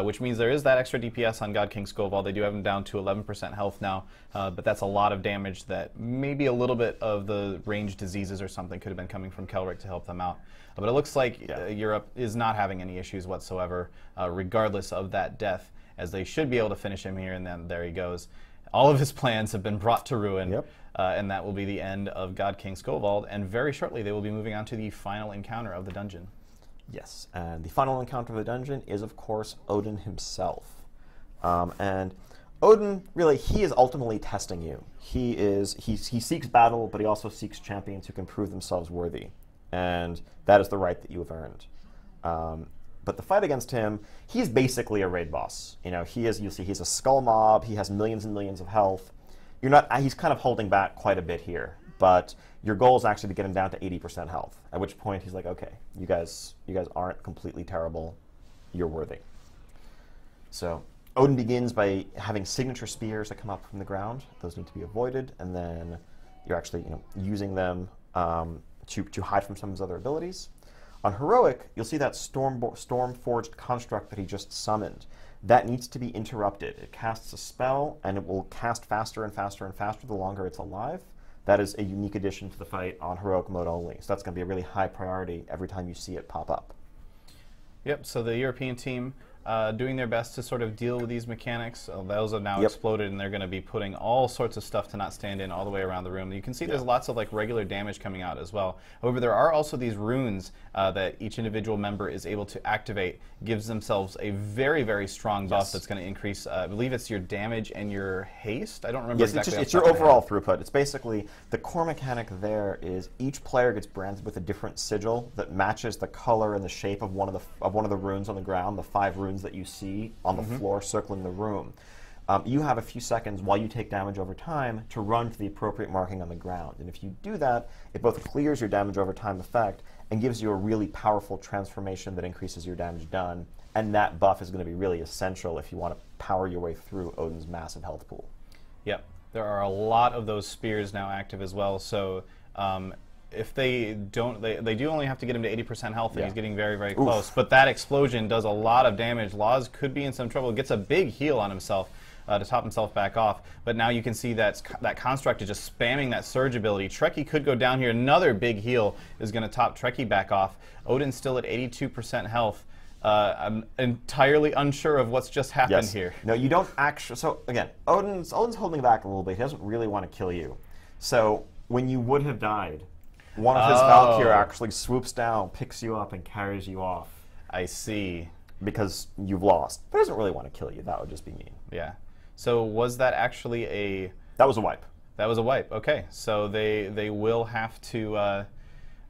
which means there is that extra DPS on God King Skovald. They do have him down to 11% health now, but that's a lot of damage that maybe a little bit of the ranged diseases or something could have been coming from Kelric to help them out. But it looks like Europe is not having any issues whatsoever, regardless of that death, as they should be able to finish him here, and then there he goes. All of his plans have been brought to ruin, and that will be the end of God King Skovald, and very shortly they will be moving on to the final encounter of the dungeon. Yes, and the final encounter of the dungeon is, of course, Odin himself. And Odin, really, he is ultimately testing you. He seeks battle, but he also seeks champions who can prove themselves worthy, and that is the right that you have earned. But the fight against him, he's basically a raid boss. You know, you'll see he's a skull mob. He has millions and millions of health. He's kind of holding back quite a bit here. But your goal is actually to get him down to 80% health. At which point he's like, okay, you guys aren't completely terrible. You're worthy. So Odin begins by having signature spears that come up from the ground. Those need to be avoided, and then you're actually using them to hide from some of his other abilities. On Heroic, you'll see that Storm-Forged construct that he just summoned. That needs to be interrupted. It casts a spell, and it will cast faster and faster and faster the longer it's alive. That is a unique addition to the fight on Heroic mode only. So that's going to be a really high priority every time you see it pop up. Yep, so the European team doing their best to sort of deal with these mechanics. Those have now exploded, and they're going to be putting all sorts of stuff to not stand in all the way around the room. You can see there's lots of like regular damage coming out as well. However, there are also these runes that each individual member is able to activate. Gives themselves a very, very strong buff that's going to increase, I believe it's your damage and your haste. I don't remember exactly. It's your overall throughput. It's basically, the core mechanic there is each player gets branded with a different sigil that matches the color and the shape of one of the runes on the ground, the 5 runes that you see on the floor circling the room. You have a few seconds while you take damage over time to run to the appropriate marking on the ground. And if you do that, it both clears your damage over time effect and gives you a really powerful transformation that increases your damage done. And that buff is going to be really essential if you want to power your way through Odin's massive health pool. Yep. There are a lot of those spears now active as well. So if they don't, they do only have to get him to 80% health, and he's getting very, very close. But that explosion does a lot of damage. Laws could be in some trouble. Gets a big heal on himself to top himself back off. But now you can see that construct is just spamming that surge ability. Trekkie could go down here. Another big heal is going to top Trekkie back off. Odin's still at 82% health. I'm entirely unsure of what's just happened here. No, you don't actually. So again, Odin's holding back a little bit. He doesn't really want to kill you. So when you would have died, one of his Valkyr actually swoops down, picks you up, and carries you off. I see. Because you've lost. But he doesn't really want to kill you. That would just be mean. Yeah. So was that actually a... That was a wipe. That was a wipe. Okay. So they will have to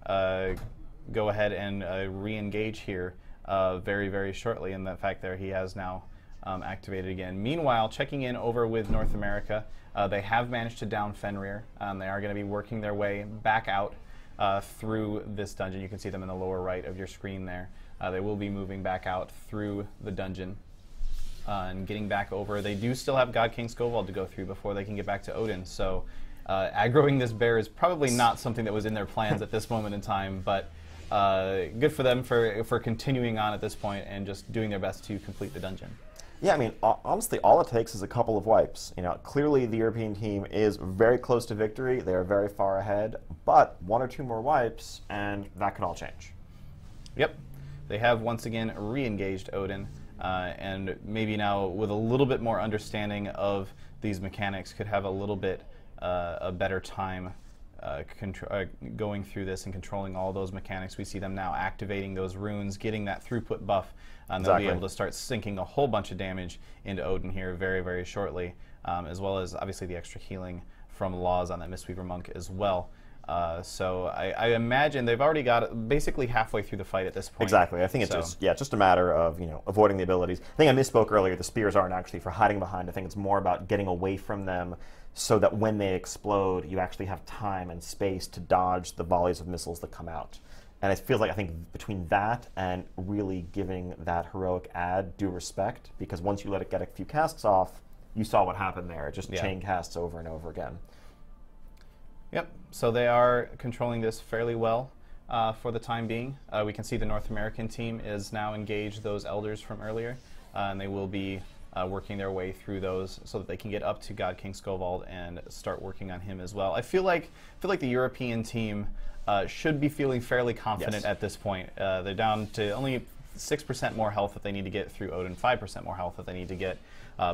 go ahead and re-engage here very, very shortly. And the fact there he has now activated again. Meanwhile, checking in over with North America, they have managed to down Fenrir. They are going to be working their way back out through this dungeon. You can see them in the lower right of your screen there. They will be moving back out through the dungeon and getting back over. They do still have God King Skovald to go through before they can get back to Odin. So aggroing this bear is probably not something that was in their plans at this moment in time, but good for them for continuing on at this point and just doing their best to complete the dungeon. Yeah, I mean, honestly, all it takes is a couple of wipes. You know, clearly the European team is very close to victory. They are very far ahead, but 1 or 2 more wipes, and that could all change. Yep. They have once again re-engaged Odin, and maybe now with a little bit more understanding of these mechanics could have a little bit a better time going through this and controlling all those mechanics. We see them now activating those runes, getting that throughput buff, and they'll be able to start sinking a whole bunch of damage into Odin here very, very shortly, as well as obviously the extra healing from Laws on that Mistweaver Monk as well. So I imagine they've already got it basically halfway through the fight at this point. Exactly. I think it's just a matter of avoiding the abilities. I think I misspoke earlier. The spears aren't actually for hiding behind. I think it's more about getting away from them, so that when they explode, you actually have time and space to dodge the volleys of missiles that come out. And it feels like, I think, between that and really giving that heroic ad due respect, because once you let it get a few casts off, you saw what happened there. It just chain casts over and over again. Yep, so they are controlling this fairly well for the time being. We can see the North American team is now engaged those elders from earlier, and they will be working their way through those so that they can get up to God King Skovald and start working on him as well. I feel like the European team should be feeling fairly confident at this point. They're down to only 6% more health that they need to get through Odin, 5% more health that they need to get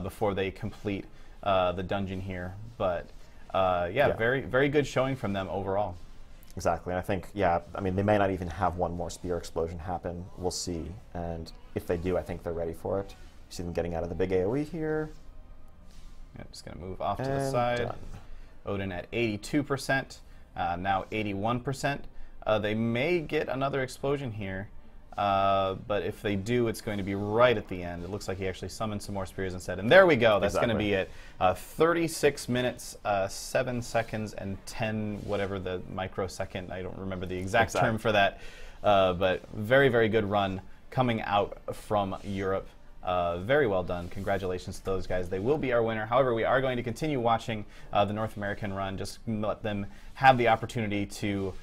before they complete the dungeon here. But very, very good showing from them overall. Exactly, and I think, I mean, they may not even have one more spear explosion happen. We'll see, and if they do, I think they're ready for it. You see them getting out of the big AoE here. Yeah, just going to move off to the side. Done. Odin at 82%, now 81%. They may get another explosion here, but if they do, it's going to be right at the end. It looks like he actually summoned some more spears instead, and there we go. That's going to be it. 36 minutes, 7 seconds, and 10 whatever the microsecond. I don't remember the exact term for that, but very, very good run coming out from Europe. Very well done. Congratulations to those guys. They will be our winner. However, we are going to continue watching the North American run. Just let them have the opportunity to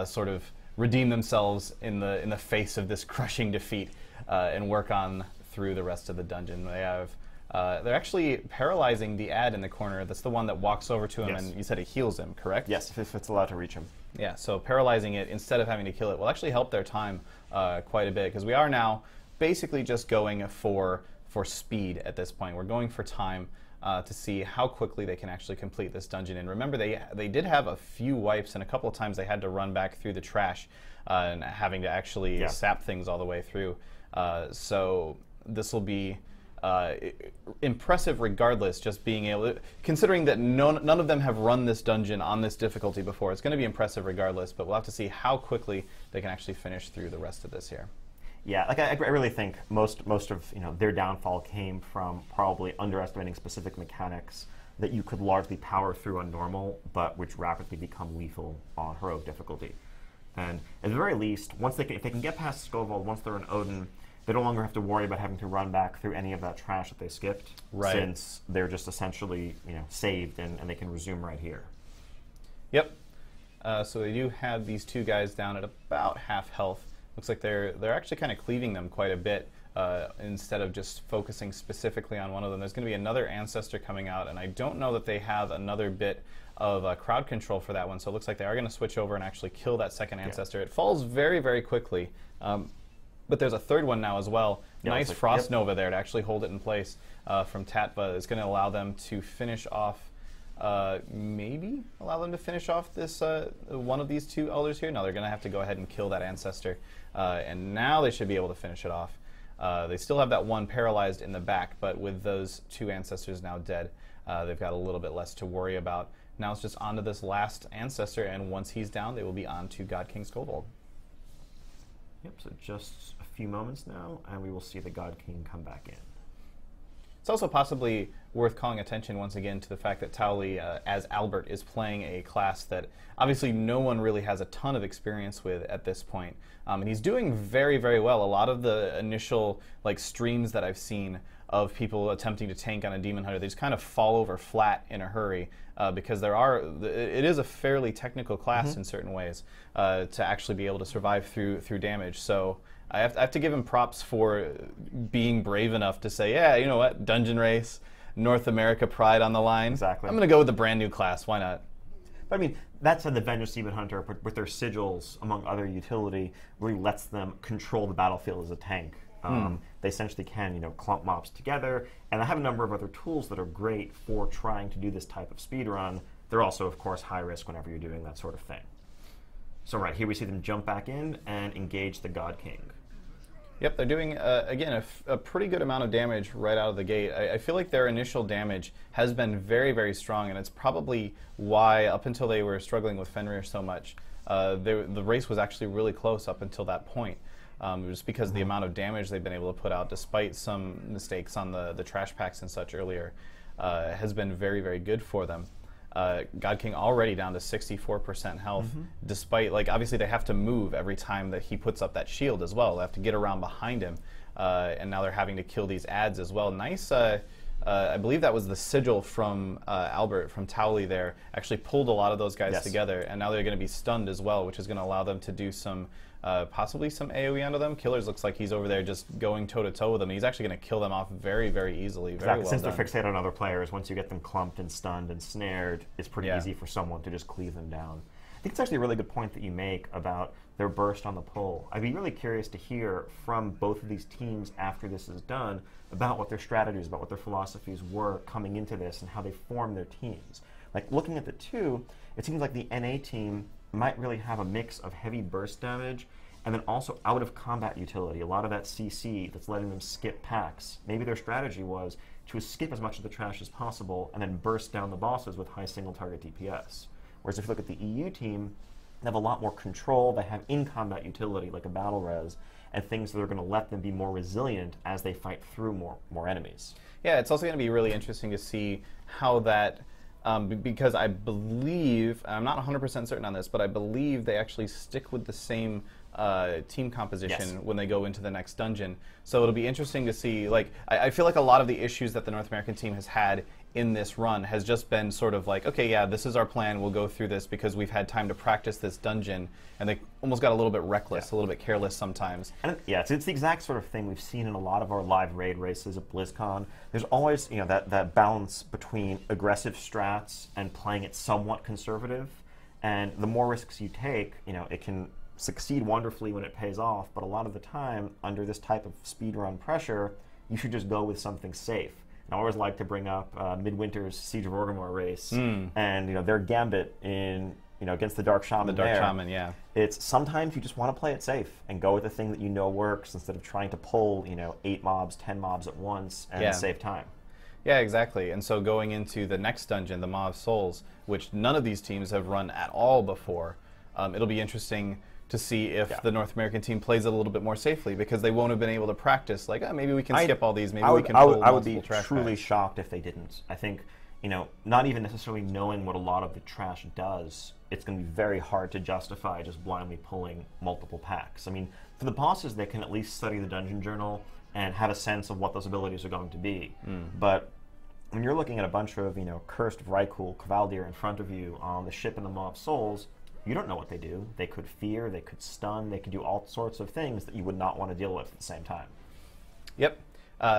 sort of redeem themselves in the face of this crushing defeat and work on through the rest of the dungeon. They have they're actually paralyzing the ad in the corner. That's the one that walks over to him, and you said it heals him, correct? Yes, if it's allowed to reach him. Yeah, so paralyzing it instead of having to kill it will actually help their time quite a bit, because we are now basically just going for speed at this point. We're going for time to see how quickly they can actually complete this dungeon. And remember, they did have a few wipes, and a couple of times they had to run back through the trash and having to actually sap things all the way through. So this will be impressive regardless, just being able to, considering that none of them have run this dungeon on this difficulty before. It's going to be impressive regardless, but we'll have to see how quickly they can actually finish through the rest of this here. Yeah, like I really think most of their downfall came from probably underestimating specific mechanics that you could largely power through on normal, but which rapidly become lethal on heroic difficulty. And at the very least, if they can get past Skovald, once they're in Odin, they no longer have to worry about having to run back through any of that trash that they skipped, since they're just essentially saved and they can resume right here. Yep. So they do have these two guys down at about half health. Looks like they're actually kind of cleaving them quite a bit instead of just focusing specifically on one of them. There's going to be another ancestor coming out, and I don't know that they have another bit of crowd control for that one, so it looks like they are going to switch over and actually kill that second ancestor. It falls very, very quickly, but there's a third one now as well. Nice Frost Nova there to actually hold it in place from Tatva. It's going to allow them to finish off maybe allow them to finish off this one of these two elders here. No, they're going to have to go ahead and kill that ancestor, and now they should be able to finish it off. They still have that one paralyzed in the back, but with those two ancestors now dead, they've got a little bit less to worry about. Now it's just on to this last ancestor, and once he's down, they will be on to God King Skovald. Yep, so just a few moments now, and we will see the God King come back in. It's also possibly worth calling attention once again to the fact that Towley, as Albert, is playing a class that obviously no one really has a ton of experience with at this point. And he's doing very, very well. A lot of the initial streams that I've seen of people attempting to tank on a Demon Hunter, they just kind of fall over flat in a hurry because it is a fairly technical class in certain ways to actually be able to survive through damage. So I have to give him props for being brave enough to say, yeah, you know what, Dungeon Race, North America pride on the line. Exactly. I'm going to go with a brand new class. Why not? But I mean, that said, the Vengeance Demon Hunter, with their sigils, among other utility, really lets them control the battlefield as a tank. They essentially can, clump mobs together, and I have a number of other tools that are great for trying to do this type of speed run. They're also, of course, high risk whenever you're doing that sort of thing. So right here we see them jump back in and engage the God King. Yep, they're doing, again, a pretty good amount of damage right out of the gate. I feel like their initial damage has been very, very strong, and it's probably why, up until they were struggling with Fenrir so much, the race was actually really close up until that point. Just because the amount of damage they've been able to put out, despite some mistakes on the trash packs and such earlier, has been very, very good for them. God King already down to 64% health, despite, like, obviously they have to move every time that he puts up that shield as well. They have to get around behind him, and now they're having to kill these ads as well. Nice, I believe that was the sigil from Albert, from Towley there, actually pulled a lot of those guys together, and now they're going to be stunned as well, which is going to allow them to do some, possibly some AoE onto them. Killers looks like he's over there just going toe-to-toe with them. He's actually going to kill them off very, very easily. Very well Since done. they're fixated on other players, once you get them clumped and stunned and snared, it's pretty easy for someone to just cleave them down. I think it's actually a really good point that you make about their burst on the pull. I'd be really curious to hear from both of these teams after this is done about what their strategies, about what their philosophies were coming into this and how they formed their teams. Like, looking at the two, it seems like the NA team might really have a mix of heavy burst damage and then also out of combat utility, a lot of that CC that's letting them skip packs. Maybe their strategy was to skip as much of the trash as possible and then burst down the bosses with high single target DPS. Whereas if you look at the EU team, they have a lot more control, they have in-combat utility like a battle res, and things that are going to let them be more resilient as they fight through more enemies. Yeah, it's also going to be really interesting to see how that, because I believe, I'm not 100% certain on this, but I believe they actually stick with the same team composition when they go into the next dungeon. So it'll be interesting to see, like, I feel like a lot of the issues that the North American team has had in this run has just been sort of like, okay, yeah, this is our plan, we'll go through this because we've had time to practice this dungeon, and they almost got a little bit reckless, a little bit careless sometimes. And it's the exact sort of thing we've seen in a lot of our live raid races at BlizzCon. There's always, that balance between aggressive strats and playing it somewhat conservative, and the more risks you take, it can succeed wonderfully when it pays off, but a lot of the time, under this type of speedrun pressure, you should just go with something safe. And I always like to bring up Midwinter's Siege of Orgrimmar race, and their gambit in against the Dark Shaman. Shaman, yeah. It's sometimes you just want to play it safe and go with the thing that you know works instead of trying to pull 8 mobs, 10 mobs at once and save time. Yeah, exactly. And so going into the next dungeon, the Maw of Souls, which none of these teams have run at all before, it'll be interesting to see if the North American team plays it a little bit more safely, because they won't have been able to practice, like, maybe we can skip all these, maybe we can pull multiple trash packs. I would be truly shocked if they didn't. I think, not even necessarily knowing what a lot of the trash does, it's going to be very hard to justify just blindly pulling multiple packs. I mean, for the bosses, they can at least study the dungeon journal and have a sense of what those abilities are going to be. But when you're looking at a bunch of, cursed Vrykul, Kvaldir in front of you on the ship in the Maw of Souls, you don't know what they do. They could fear, they could stun, they could do all sorts of things that you would not want to deal with at the same time. Yep.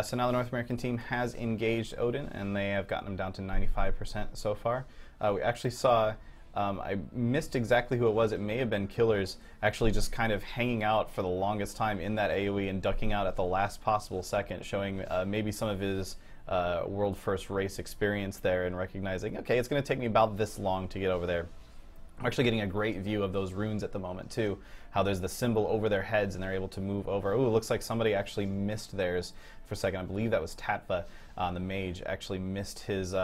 So now the North American team has engaged Odin, and they have gotten him down to 95% so far. We actually saw, I missed exactly who it was. It may have been Killers actually just kind of hanging out for the longest time in that AoE and ducking out at the last possible second, showing maybe some of his world first race experience there and recognizing, okay, it's going to take me about this long to get over there. I'm actually getting a great view of those runes at the moment too, how there's the symbol over their heads and they're able to move over. Ooh, it looks like somebody actually missed theirs for a second. I believe that was Tatva, the mage, actually missed his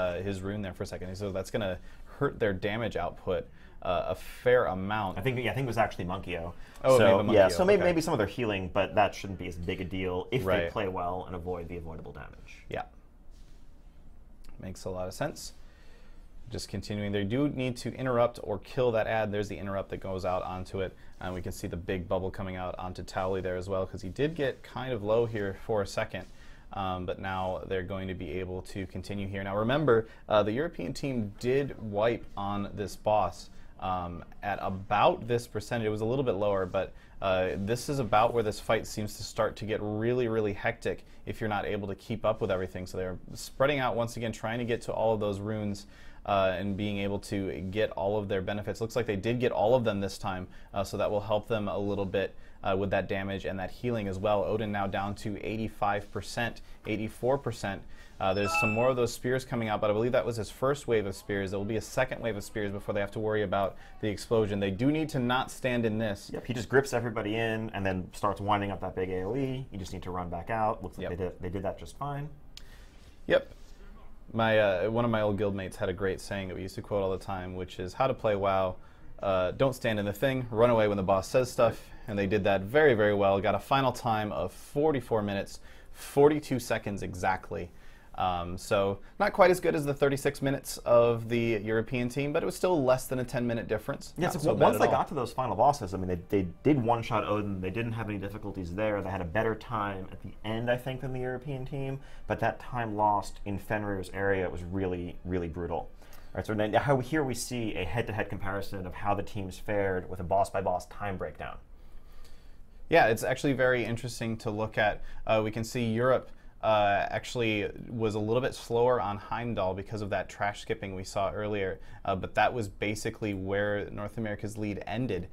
rune there for a second. So that's going to hurt their damage output a fair amount. I think it was actually Monkio. Oh, so, maybe Monkio. Yeah, so maybe some of their healing, but that shouldn't be as big a deal if they play well and avoid the avoidable damage. Yeah. Makes a lot of sense. Just continuing, they do need to interrupt or kill that ad. There's the interrupt that goes out onto it, and we can see the big bubble coming out onto Towley there as well, because he did get kind of low here for a second, but now they're going to be able to continue here. Now remember, the European team did wipe on this boss at about this percentage. It was a little bit lower, but this is about where this fight seems to start to get really, really hectic if you're not able to keep up with everything. So they're spreading out once again, trying to get to all of those runes. and being able to get all of their benefits. Looks like they did get all of them this time, so that will help them a little bit with that damage and that healing as well. Odin now down to 85%, 84%. There's some more of those spears coming out, but I believe that was his first wave of spears. There will be a second wave of spears before they have to worry about the explosion. They do need to not stand in this. Yep, he just grips everybody in and then starts winding up that big AoE. You just need to run back out. Looks like they did that just fine. Yep. One of my old guildmates had a great saying that we used to quote all the time, which is how to play WoW. Don't stand in the thing, run away when the boss says stuff, and they did that very, very well. Got a final time of 44 minutes, 42 seconds exactly. So not quite as good as the 36 minutes of the European team, but it was still less than a 10-minute difference. Yeah, so once they got to those final bosses, I mean, they did one-shot Odin. They didn't have any difficulties there. They had a better time at the end, I think, than the European team, but that time lost in Fenrir's area was really, really brutal. All right, so now here we see a head-to-head comparison of how the teams fared with a boss-by-boss time breakdown. Yeah, it's actually very interesting to look at. We can see Europe actually was a little bit slower on Heimdall because of that trash skipping we saw earlier, but that was basically where North America's lead ended,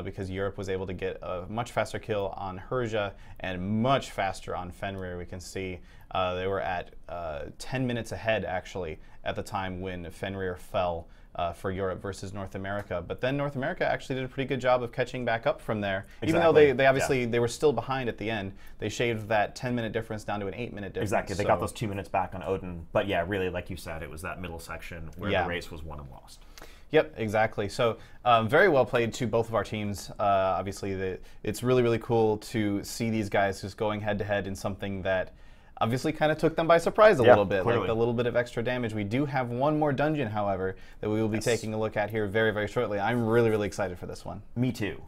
because Europe was able to get a much faster kill on Herja and much faster on Fenrir. We can see they were at 10 minutes ahead actually at the time when Fenrir fell for Europe versus North America. But then North America actually did a pretty good job of catching back up from there. Exactly. Even though they obviously they were still behind at the end, they shaved that 10-minute difference down to an 8-minute difference. Exactly, they got those 2 minutes back on Odin. But yeah, really, like you said, it was that middle section where the race was won and lost. Yep, exactly. So very well played to both of our teams. Obviously, it's really, really cool to see these guys just going head-to-head in something that obviously kind of took them by surprise a little bit, like the little bit of extra damage. We do have one more dungeon, however, that we will be taking a look at here very, very shortly. I'm really, really excited for this one. Me too.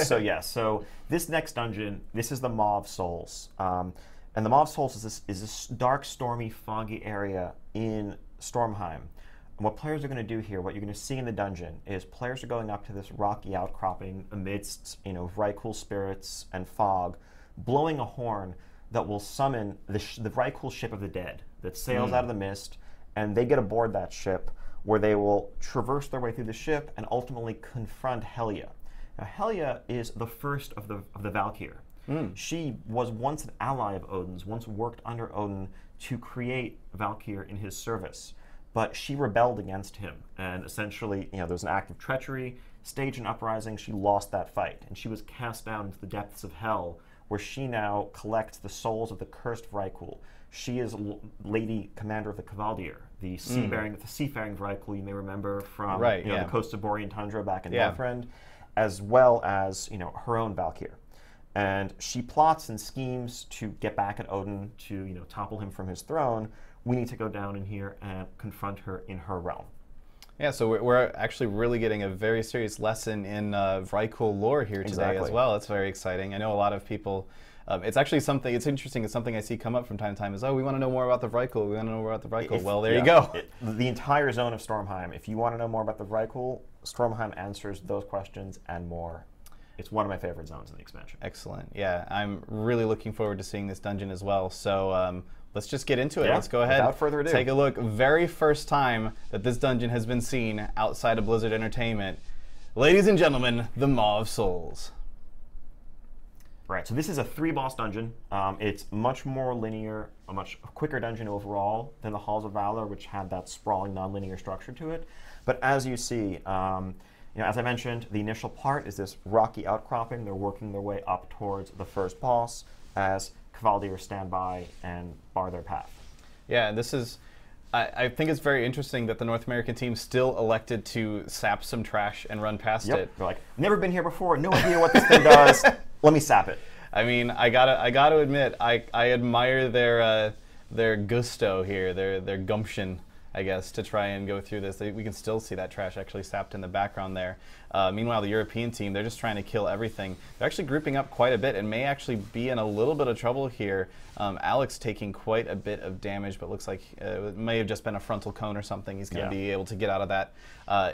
So this next dungeon, this is the Maw of Souls. And the Maw of Souls is this dark, stormy, foggy area in Stormheim. And what players are going to do here, what you're going to see in the dungeon, is players are going up to this rocky outcropping amidst, Vrykul spirits and fog, blowing a horn that will summon the Vrykul ship of the dead that sails out of the mist, and they get aboard that ship where they will traverse their way through the ship and ultimately confront Helya. Now, Helya is the first of the Valkyr. She was once an ally of Odin's, once worked under Odin to create Valkyr in his service, but she rebelled against him, and essentially, there was an act of treachery, staged an uprising, she lost that fight, and she was cast down into the depths of hell, where she now collects the souls of the cursed Vrykul. She is Lady Commander of the Kavaldir, the seafaring Vrykul you may remember from the coast of Borean Tundra back in Northrend, as well as her own Valkyr. And she plots and schemes to get back at Odin to topple him from his throne. We need to go down in here and confront her in her realm. Yeah, so we're actually really getting a very serious lesson in Vrykul lore here today as well. It's very exciting. I know a lot of people, it's actually something, it's interesting, it's something I see come up from time to time is, oh, we want to know more about the Vrykul, we want to know more about the Vrykul. Well, there you go. The entire zone of Stormheim, if you want to know more about the Vrykul, Stormheim answers those questions and more. It's one of my favorite zones in the expansion. Excellent. Yeah, I'm really looking forward to seeing this dungeon as well. So let's just get into it. Let's go ahead. Without further ado. Take a look. Very first time that this dungeon has been seen outside of Blizzard Entertainment. Ladies and gentlemen, the Maw of Souls. Right, so this is a 3-boss dungeon. It's much more linear, a much quicker dungeon overall than the Halls of Valor, which had that sprawling, non-linear structure to it. But as you see, as I mentioned, the initial part is this rocky outcropping. They're working their way up towards the first boss as Kavaldir stand by and bar their path. Yeah, this is, I think it's very interesting that the North American team still elected to sap some trash and run past it. They're like, never been here before, no idea what this thing does, let me sap it. I mean, I gotta admit, I admire their gusto here, their gumption, I guess, to try and go through this. We can still see that trash actually sapped in the background there. Meanwhile, the European team, they're just trying to kill everything. They're actually grouping up quite a bit and may actually be in a little bit of trouble here. Alex taking quite a bit of damage, but looks like it may have just been a frontal cone or something. He's going to be able to get out of that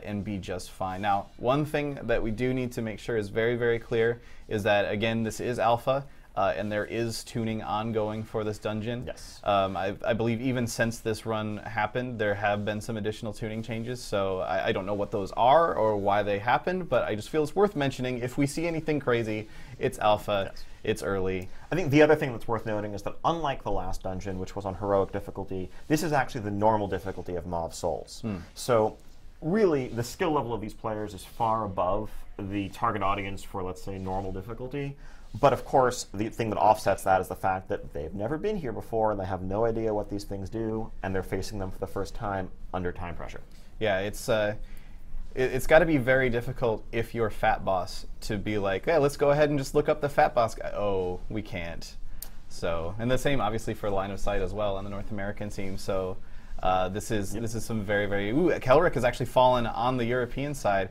and be just fine. Now, one thing that we do need to make sure is very, very clear is that, again, this is alpha. and there is tuning ongoing for this dungeon. Yes. I believe even since this run happened, there have been some additional tuning changes, so I don't know what those are or why they happened, but I just feel it's worth mentioning. If we see anything crazy, it's alpha, Yes. it's early. I think the other thing that's worth noting is that unlike the last dungeon, which was on heroic difficulty, this is actually the normal difficulty of Maw of Souls. So really, the skill level of these players is far above the target audience for, let's say, normal difficulty. But of course, the thing that offsets that is the fact that they've never been here before, and they have no idea what these things do, and they're facing them for the first time under time pressure. Yeah, it's got to be very difficult if you're Fat Boss to be like, hey, let's go ahead and just look up the Fat Boss guy. Oh, we can't. So, and the same obviously for Line of Sight as well on the North American team. So this is some very, very... Ooh, Kelric has actually fallen on the European side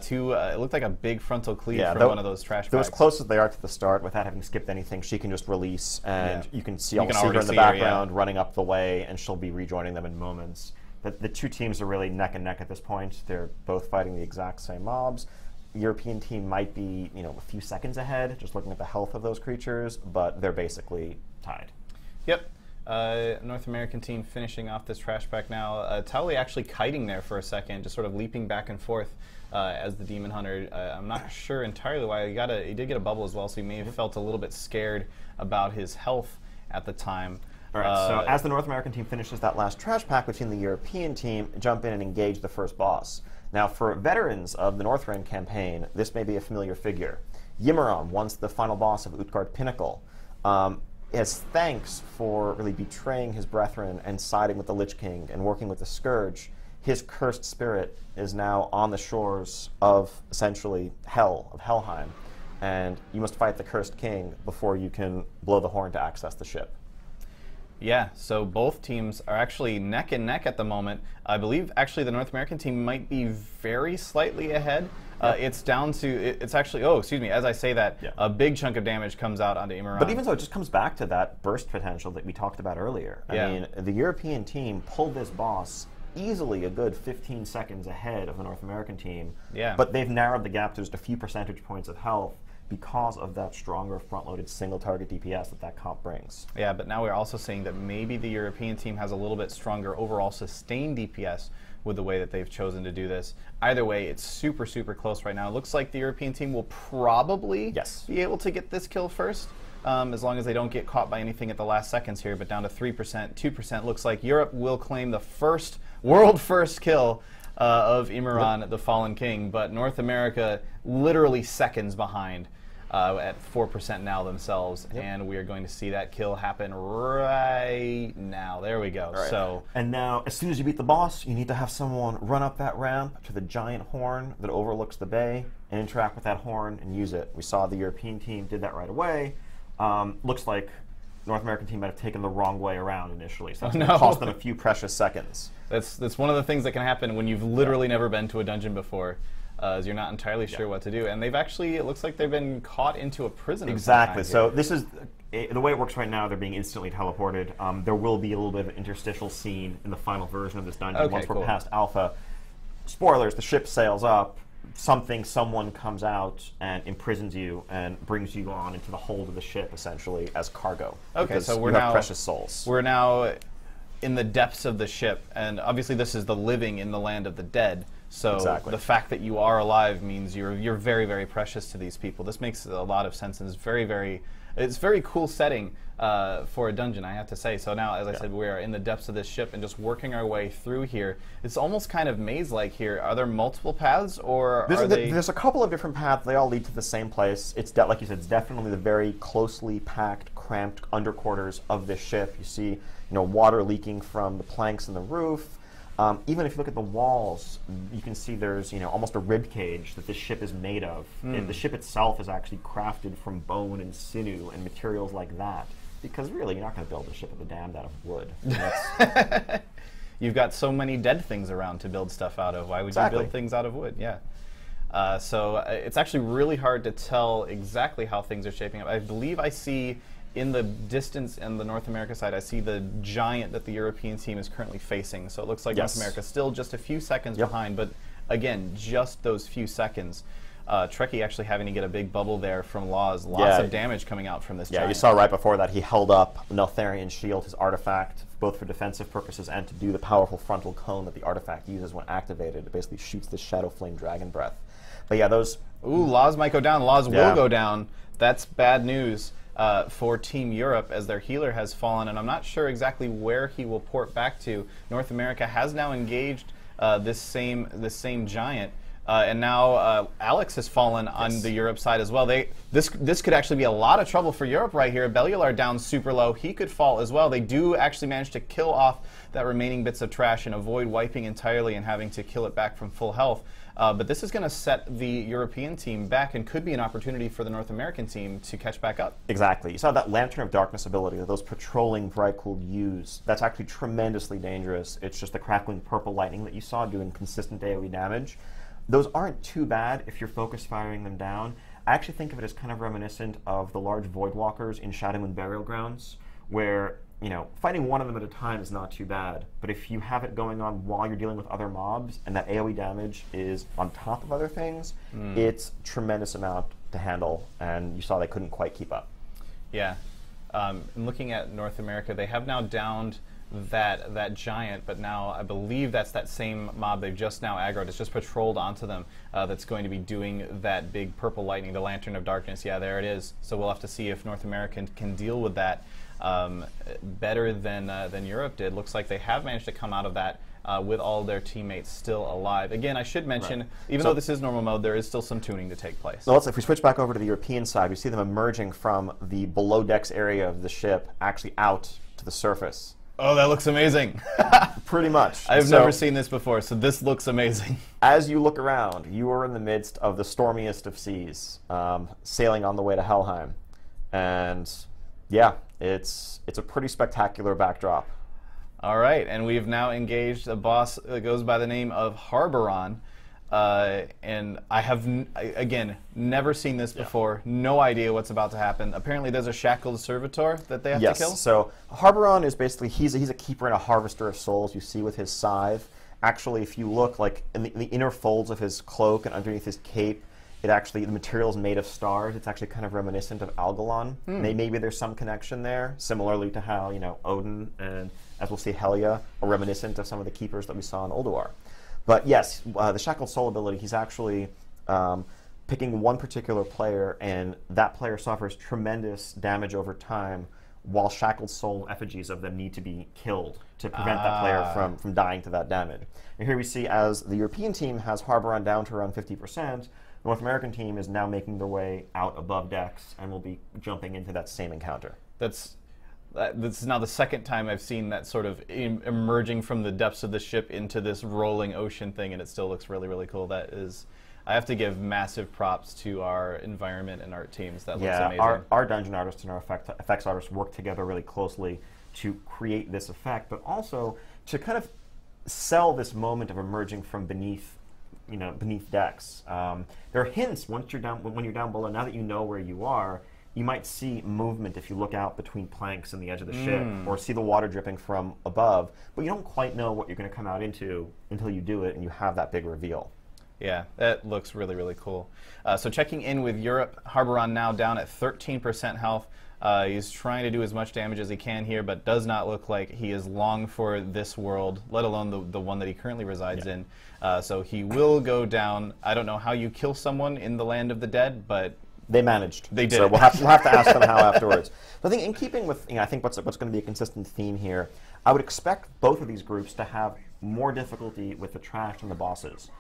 to, it looked like a big frontal cleave from one of those trash bags. As close as they are to the start, without having skipped anything, she can just release, and you can see her in the background running up the way, and she'll be rejoining them in moments. The two teams are really neck and neck at this point. They're both fighting the exact same mobs. The European team might be, a few seconds ahead, just looking at the health of those creatures, but they're basically tied. Yep. North American team finishing off this trash pack now. Towley actually kiting there for a second, just sort of leaping back and forth as the Demon Hunter. I'm not sure entirely why. He did get a bubble as well, so he may have felt a little bit scared about his health at the time. All right, so as the North American team finishes that last trash pack, we've seen the European team jump in and engage the first boss. Now, for veterans of the Northrend campaign, this may be a familiar figure. Yimiron, once the final boss of Utgard Pinnacle, as thanks for really betraying his brethren and siding with the Lich King and working with the Scourge, his cursed spirit is now on the shores of, essentially, Hell, of Helheim. And you must fight the Cursed King before you can blow the horn to access the ship. Yeah, so both teams are actually neck and neck at the moment. I believe actually the North American team might be very slightly ahead. It's down to, it's actually, as I say that, a big chunk of damage comes out onto Imran. But even so, it just comes back to that burst potential that we talked about earlier. I mean, the European team pulled this boss easily a good 15 seconds ahead of the North American team. Yeah. But they've narrowed the gap to just a few percentage points of health because of that stronger front-loaded single-target DPS that comp brings. Yeah, but now we're also saying that maybe the European team has a little bit stronger overall sustained DPS with the way that they've chosen to do this. Either way, it's super, super close right now. It looks like the European team will probably be able to get this kill first, as long as they don't get caught by anything at the last seconds here, but down to 3%, 2%. Looks like Europe will claim the world first kill of Imran, the Fallen King, but North America literally seconds behind at 4% now themselves, and we are going to see that kill happen right now. There we go. Right. So, and now, as soon as you beat the boss, you need to have someone run up that ramp to the giant horn that overlooks the bay and interact with that horn and use it. We saw the European team did that right away. Looks like North American team might have taken the wrong way around initially, so it's going to cost them a few precious seconds. That's one of the things that can happen when you've literally never been to a dungeon before. Is you're not entirely sure what to do, and they've actually, it looks like they've been caught into a prison. Exactly. So this is the way it works right now. They're being instantly teleported. There will be a little bit of an interstitial scene in the final version of this dungeon once we're past alpha. Spoilers: the ship sails up. Someone comes out and imprisons you and brings you on into the hold of the ship, essentially as cargo. Okay, so we're now precious souls. We're now in the depths of the ship, and obviously this is the living in the land of the dead. So the fact that you are alive means you're very, very precious to these people. This makes a lot of sense, and it's very cool setting for a dungeon, I have to say. So now, as I said, we are in the depths of this ship and just working our way through here. It's almost kind of maze-like here. Are there multiple paths, or there's a couple of different paths. They all lead to the same place. It's like you said, it's definitely the very closely packed, cramped underquarters of this ship. You see, water leaking from the planks in the roof. Even if you look at the walls, you can see there's almost a rib cage that this ship is made of. And the ship itself is actually crafted from bone and sinew and materials like that. Because really, you're not going to build a ship of the damned out of wood. You've got so many dead things around to build stuff out of. Why would you build things out of wood? Yeah. So it's actually really hard to tell exactly how things are shaping up. I believe I see in the distance on the North America side, I see the giant that the European team is currently facing. So it looks like North America still just a few seconds behind, but again, just those few seconds. Trekkie actually having to get a big bubble there from Laws. Lots of damage coming out from this giant. You saw right before that he held up Neltharion Shield, his artifact, both for defensive purposes and to do the powerful frontal cone that the artifact uses when activated. It basically shoots the Shadow Flame Dragon Breath. But yeah, those... Ooh, Laws might go down. Laws will go down. That's bad news for Team Europe, as their healer has fallen, and I'm not sure exactly where he will port back to. North America has now engaged this same giant. And now Alex has fallen on the Europe side as well. This could actually be a lot of trouble for Europe right here. Bellular down super low. He could fall as well. They do actually manage to kill off that remaining bits of trash and avoid wiping entirely and having to kill it back from full health. But this is going to set the European team back and could be an opportunity for the North American team to catch back up. Exactly. You saw that Lantern of Darkness ability that those patrolling Vrykul use. That's actually tremendously dangerous. It's just the crackling purple lightning that you saw doing consistent AoE damage. Those aren't too bad if you're focus firing them down. I actually think of it as kind of reminiscent of the large Voidwalkers in Shadow Moon Burial Grounds, where, you know, fighting one of them at a time is not too bad. But if you have it going on while you're dealing with other mobs, and that AoE damage is on top of other things, it's a tremendous amount to handle, and you saw they couldn't quite keep up. Yeah. Looking at North America, they have now downed that giant, but now I believe that's that same mob they've just now aggroed. It's just patrolled onto them that's going to be doing that big purple lightning, the Lantern of Darkness. Yeah, there it is. So we'll have to see if North America can deal with that better than Europe did. Looks like they have managed to come out of that with all their teammates still alive. Again, I should mention, even though this is normal mode, there is still some tuning to take place. So if we switch back over to the European side, we see them emerging from the below decks area of the ship, actually out to the surface. Oh, that looks amazing. Pretty much. I've never seen this before, so this looks amazing. As you look around, you are in the midst of the stormiest of seas, sailing on the way to Helheim. And yeah, it's a pretty spectacular backdrop. All right, and we've now engaged a boss that goes by the name of Harboron. And I have, again, never seen this before. No idea what's about to happen. Apparently there's a shackled servitor that they have to kill? Yes, so Harboron is basically, he's a keeper and a harvester of souls, you see with his scythe. Actually, if you look like in the inner folds of his cloak and underneath his cape, it actually, the material is made of stars. It's actually kind of reminiscent of Algalon. Maybe there's some connection there, similarly to how, you know, Odin and, as we'll see, Helia are reminiscent of some of the keepers that we saw in Ulduar. But yes, the Shackled Soul ability, he's actually picking one particular player, and that player suffers tremendous damage over time, while Shackled Soul effigies of them need to be killed to prevent that player from dying to that damage. And here we see, as the European team has Harboron down to around 50%, the North American team is now making their way out above decks and will be jumping into that same encounter. This is now the second time I've seen that sort of emerging from the depths of the ship into this rolling ocean thing, and it still looks really, really cool. That is, I have to give massive props to our environment and art teams. That looks amazing. Our dungeon artists and our effects artists work together really closely to create this effect, but also to kind of sell this moment of emerging from beneath, you know, beneath decks. There are hints when you're down below. Now that you know where you are, you might see movement if you look out between planks and the edge of the ship, or see the water dripping from above, but you don't quite know what you're going to come out into until you do it and you have that big reveal. Yeah, that looks really, really cool. So checking in with Europe, Harboron now down at 13% health. He's trying to do as much damage as he can here, but does not look like he is long for this world, let alone the one that he currently resides in. So he will go down. I don't know how you kill someone in the land of the dead, but they managed. They did. So we'll have to ask them how afterwards. But I think in keeping with, I think what's going to be a consistent theme here, I would expect both of these groups to have more difficulty with the trash than the bosses,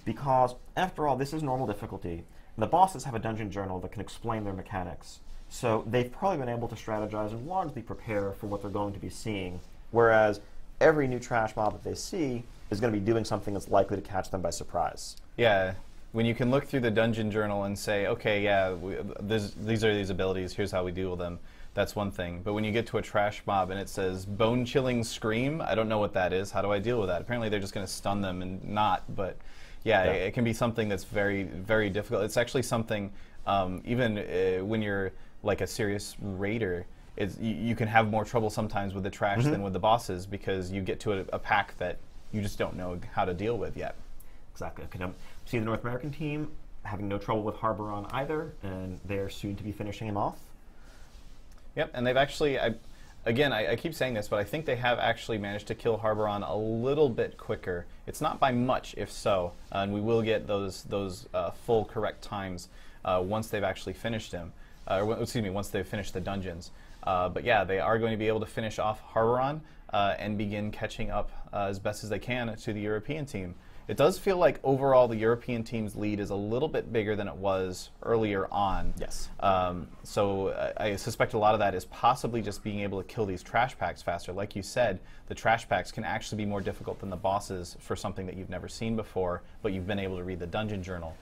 because after all, this is normal difficulty. And the bosses have a dungeon journal that can explain their mechanics, so they've probably been able to strategize and largely prepare for what they're going to be seeing. Whereas every new trash mob that they see is going to be doing something that's likely to catch them by surprise. Yeah. When you can look through the dungeon journal and say, okay, yeah, these are these abilities, here's how we deal with them, that's one thing. But when you get to a trash mob and it says bone-chilling scream, I don't know what that is. How do I deal with that? Apparently they're just going to stun them and not, but yeah, it can be something that's very, very difficult. It's actually something, even when you're like a serious raider, you can have more trouble sometimes with the trash than with the bosses, because you get to a pack that you just don't know how to deal with yet. Exactly. See, the North American team having no trouble with Harboron either, and they're soon to be finishing him off. Yep, and they've actually, I keep saying this, but I think they have actually managed to kill Harboron a little bit quicker. It's not by much, if so, and we will get those full correct times once they've actually finished him. Excuse me, once they've finished the dungeons. But yeah, they are going to be able to finish off Harboron and begin catching up as best as they can to the European team. It does feel like overall the European team's lead is a little bit bigger than it was earlier on. Yes. So I suspect a lot of that is possibly just being able to kill these trash packs faster. Like you said, the trash packs can actually be more difficult than the bosses for something that you've never seen before, but you've been able to read the dungeon journal.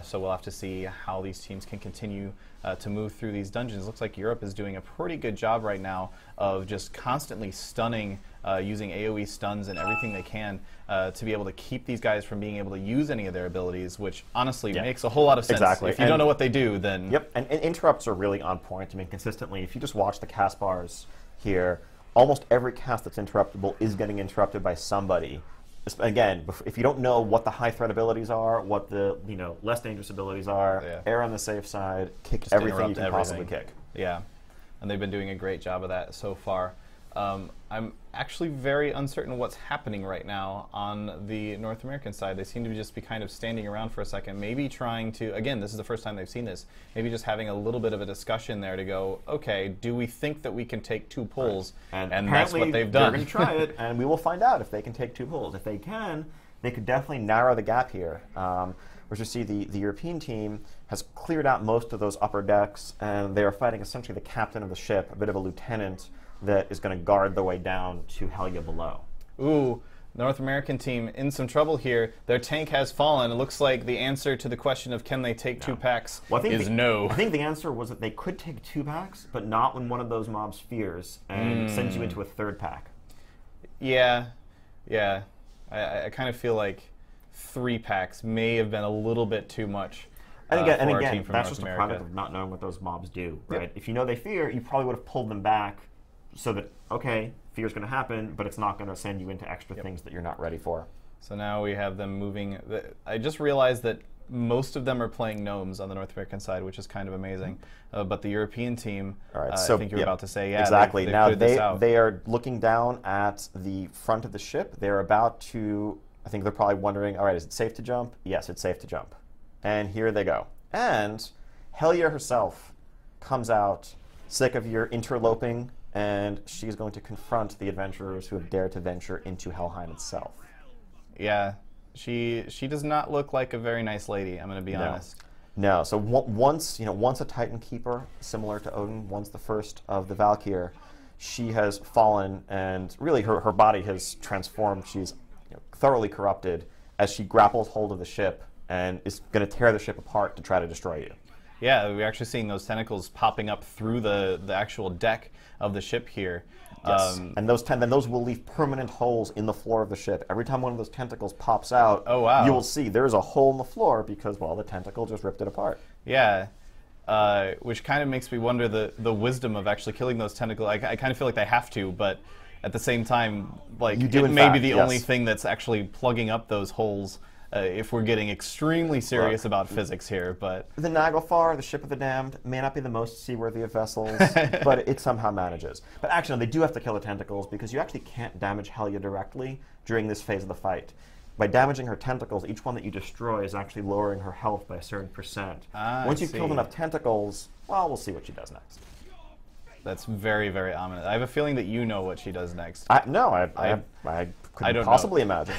So we'll have to see how these teams can continue to move through these dungeons. Looks like Europe is doing a pretty good job right now of just constantly stunning, using AoE stuns and everything they can to be able to keep these guys from being able to use any of their abilities, which honestly makes a whole lot of sense. Exactly. If you don't know what they do, then... Yep, and interrupts are really on point. I mean, consistently, if you just watch the cast bars here, almost every cast that's interruptible is getting interrupted by somebody. Again, if you don't know what the high threat abilities are, what the less dangerous abilities are, err on the safe side, kick just everything you can possibly kick. Yeah, and they've been doing a great job of that so far. I'm actually very uncertain what's happening right now on the North American side. They seem to just be kind of standing around for a second, maybe trying to, again, this is the first time they've seen this, maybe just having a little bit of a discussion there to go, okay, do we think that we can take 2 pulls? Right. And that's what they've done. They're going to try it, and we will find out if they can take 2 pulls. If they can, they could definitely narrow the gap here. Which you see the European team has cleared out most of those upper decks, and they are fighting essentially the captain of the ship, a bit of a lieutenant, that is going to guard the way down to Helya below. Ooh, North American team in some trouble here. Their tank has fallen. It looks like the answer to the question of can they take 2 packs is no. I think the answer was that they could take 2 packs, but not when one of those mobs fears and sends you into a 3rd pack. Yeah. I kind of feel like 3 packs may have been a little bit too much. And again, from that's North just America. a product of not knowing what those mobs do, right? Yep. If you know they fear, you probably would have pulled them back so that, okay, fear's going to happen, but it's not going to send you into extra things that you're not ready for. So now we have them moving. I just realized that most of them are playing gnomes on the North American side, which is kind of amazing. But the European team, so, I think you're about to say, exactly. They've now they are looking down at the front of the ship. They're about to, I think they're probably wondering, all right, is it safe to jump? Yes, it's safe to jump. And here they go. And Helya herself comes out, sick of your interloping, and she's going to confront the adventurers who have dared to venture into Helheim itself. Yeah, she does not look like a very nice lady, I'm going to be honest. No, so once a Titan Keeper, similar to Odin, once the first of the Valkyr, she has fallen, and really her body has transformed. She's thoroughly corrupted as she grapples hold of the ship and is going to tear the ship apart to try to destroy you. Yeah, we're actually seeing those tentacles popping up through the actual deck of the ship here. Yes, and those will leave permanent holes in the floor of the ship. Every time one of those tentacles pops out, you will see there is a hole in the floor because, well, the tentacle just ripped it apart. Yeah, which kind of makes me wonder the wisdom of actually killing those tentacles. I kind of feel like they have to, but at the same time, like, it may be the only thing that's actually plugging up those holes. If we're getting extremely serious about physics here, but... The Naglfar, the Ship of the Damned, may not be the most seaworthy of vessels, but it somehow manages. But actually, no, they do have to kill the tentacles, because you actually can't damage Helya directly during this phase of the fight. By damaging her tentacles, each one that you destroy is actually lowering her health by a certain percent. Once you've killed enough tentacles, well, we'll see what she does next. That's very, very ominous. I have a feeling that you know what she does next. I couldn't possibly imagine.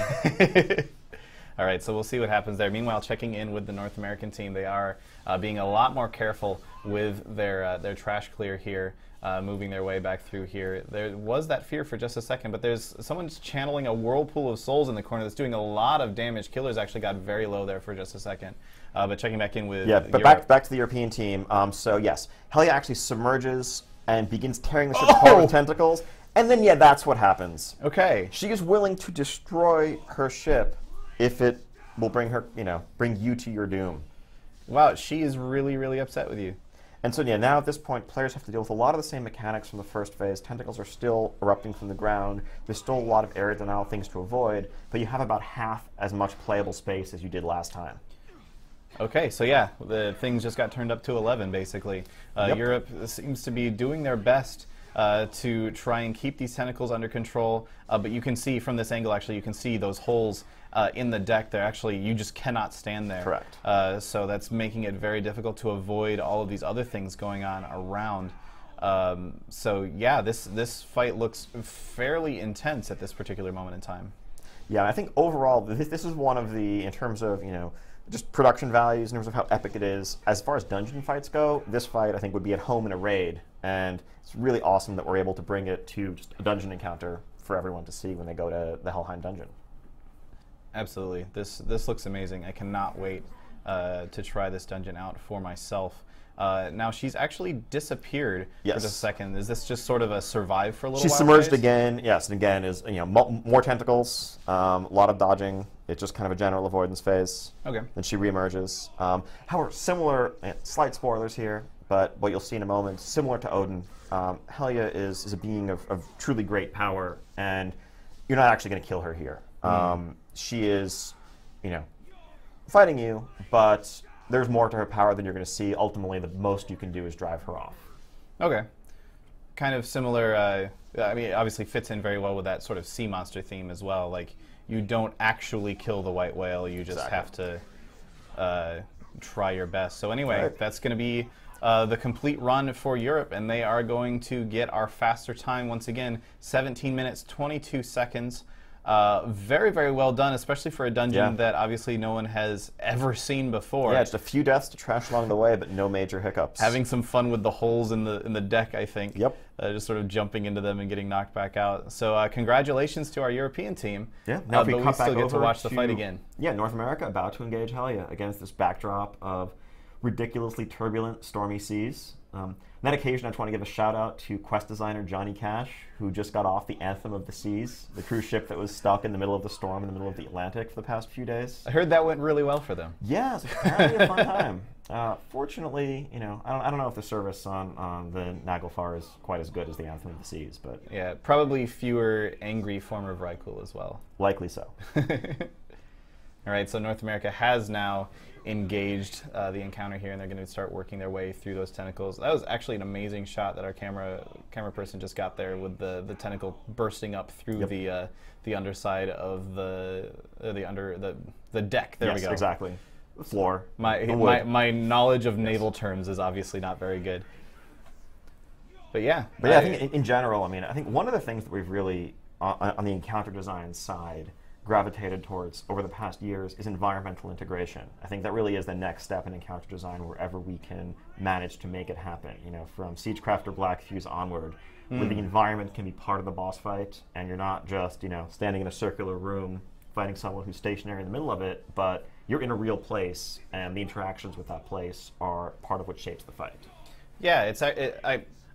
All right, so we'll see what happens there. Meanwhile, checking in with the North American team, they are being a lot more careful with their trash clear here, moving their way back through here. There was that fear for just a second, but there's someone's channeling a whirlpool of souls in the corner that's doing a lot of damage. Killers actually got very low there for just a second. But checking back in with but back to the European team. So yes, Helya actually submerges and begins tearing the ship apart with tentacles, and then that's what happens. Okay. She is willing to destroy her ship if it will bring you to your doom. Wow, she is really, really upset with you. And so now at this point, players have to deal with a lot of the same mechanics from the first phase. Tentacles are still erupting from the ground. There's still a lot of area denial things to avoid, but you have about half as much playable space as you did last time. Okay, so yeah, the things just got turned up to 11, basically. Yep. Europe seems to be doing their best to try and keep these tentacles under control, but you can see from this angle, actually, you can see those holes in the deck. They're actually, you just cannot stand there. Correct. So that's making it very difficult to avoid all of these other things going on around. So yeah, this fight looks fairly intense at this particular moment in time. Yeah, I think overall, this is one of the, in terms of, you know, just production values, in terms of how epic it is, as far as dungeon fights go, this fight, I think, would be at home in a raid. And it's really awesome that we're able to bring it to just a dungeon encounter for everyone to see when they go to the Helheim dungeon. Absolutely. This looks amazing. I cannot wait to try this dungeon out for myself. Now, she's actually disappeared for just a second. Is this just sort of a survive for a little while? She's submerged again. Yes, and again is, you know, more tentacles, a lot of dodging. It's just kind of a general avoidance phase. Okay. Then she reemerges. However, similar, slight spoilers here, but what you'll see in a moment, similar to Odin, Helya is a being of truly great power, and you're not actually going to kill her here. She is, you know, fighting you, but there's more to her power than you're going to see. Ultimately, the most you can do is drive her off. Okay. Kind of similar, I mean, it obviously fits in very well with that sort of sea monster theme as well. Like, you don't actually kill the white whale, you just have to try your best. So anyway, that's going to be the complete run for Europe, and they are going to get our faster time once again, 17 minutes, 22 seconds. Very, very well done, especially for a dungeon that obviously no one has ever seen before. Yeah, just a few deaths to trash along the way, but no major hiccups. Having some fun with the holes in the deck, I think. Yep. Just sort of jumping into them and getting knocked back out. So congratulations to our European team. Yeah. Now but we still get to watch the fight again. Yeah, North America about to engage Helya against this backdrop of ridiculously turbulent, stormy seas. On that occasion, I just want to give a shout out to quest designer Johnny Cash, who just got off the Anthem of the Seas, the cruise ship that was stuck in the middle of the storm in the middle of the Atlantic for the past few days. I heard that went really well for them. Yeah, it's apparently a fun time. Fortunately, you know, I don't know if the service on the Naglfar is quite as good as the Anthem of the Seas, but yeah, probably fewer angry former Vrykul as well. Likely so. All right, so North America has now engaged the encounter here, and they're going to start working their way through those tentacles. That was actually an amazing shot that our camera person just got there, with the tentacle bursting up through the underside of the deck. There we go. Exactly. The floor. My knowledge of naval terms is obviously not very good. But yeah. But yeah, I think in general, I mean, I think one of the things that we've really on the encounter design side gravitated towards over the past years is environmental integration. I think that really is the next step in encounter design wherever we can manage to make it happen. You know, from Siegecraft or Black Fuse onward, where the environment can be part of the boss fight, and you're not just, you know, standing in a circular room fighting someone who's stationary in the middle of it, but you're in a real place, and the interactions with that place are part of what shapes the fight. Yeah,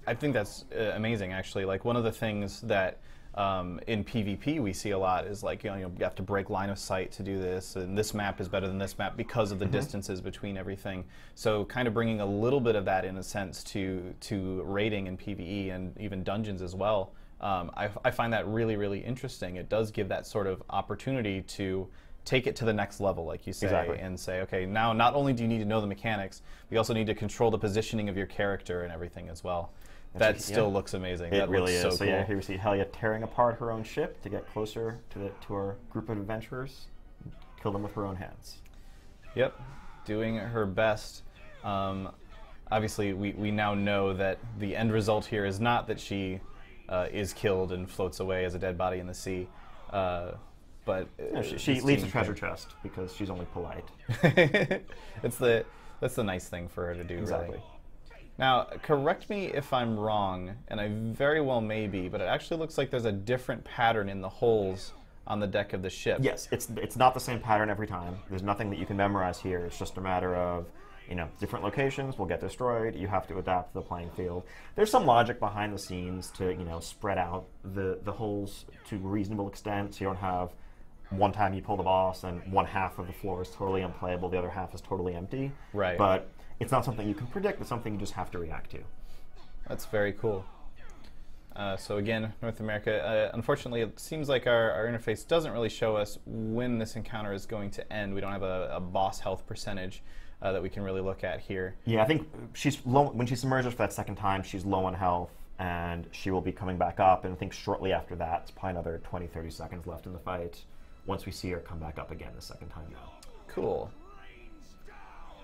I think that's amazing, actually. Like, one of the things that in PvP we see a lot is, like, you know, you have to break line of sight to do this, and this map is better than this map because of the distances between everything. So kind of bringing a little bit of that, in a sense, to raiding and PvE and even dungeons as well. I find that really, really interesting. It does give that sort of opportunity to take it to the next level, like you say, and say, okay, now not only do you need to know the mechanics, but you also need to control the positioning of your character and everything as well. That still looks amazing. It that really looks is. so So cool. yeah, here we see Helya tearing apart her own ship to get closer to our group of adventurers, kill them with her own hands. Yep, doing her best. Obviously, we now know that the end result here is not that she is killed and floats away as a dead body in the sea, but she leaves a treasure chest because she's only polite. that's the nice thing for her to do. Exactly. Really. Now, correct me if I'm wrong, and I very well may be, but it actually looks like there's a different pattern in the holes on the deck of the ship. Yes, it's not the same pattern every time. There's nothing that you can memorize here. It's just a matter of, you know, different locations will get destroyed. You have to adapt to the playing field. There's some logic behind the scenes to, you know, spread out the holes to a reasonable extent, so you don't have one time you pull the boss and one half of the floor is totally unplayable, the other half is totally empty. Right. But it's not something you can predict, it's something you just have to react to. That's very cool. So again, North America, unfortunately, it seems like our interface doesn't really show us when this encounter is going to end. We don't have a boss health percentage that we can really look at here. Yeah, I think she's low, when she submerges for that second time, she's low on health, and she will be coming back up, and I think shortly after that, it's probably another 20, 30 seconds left in the fight, once we see her come back up again the second time now. Cool.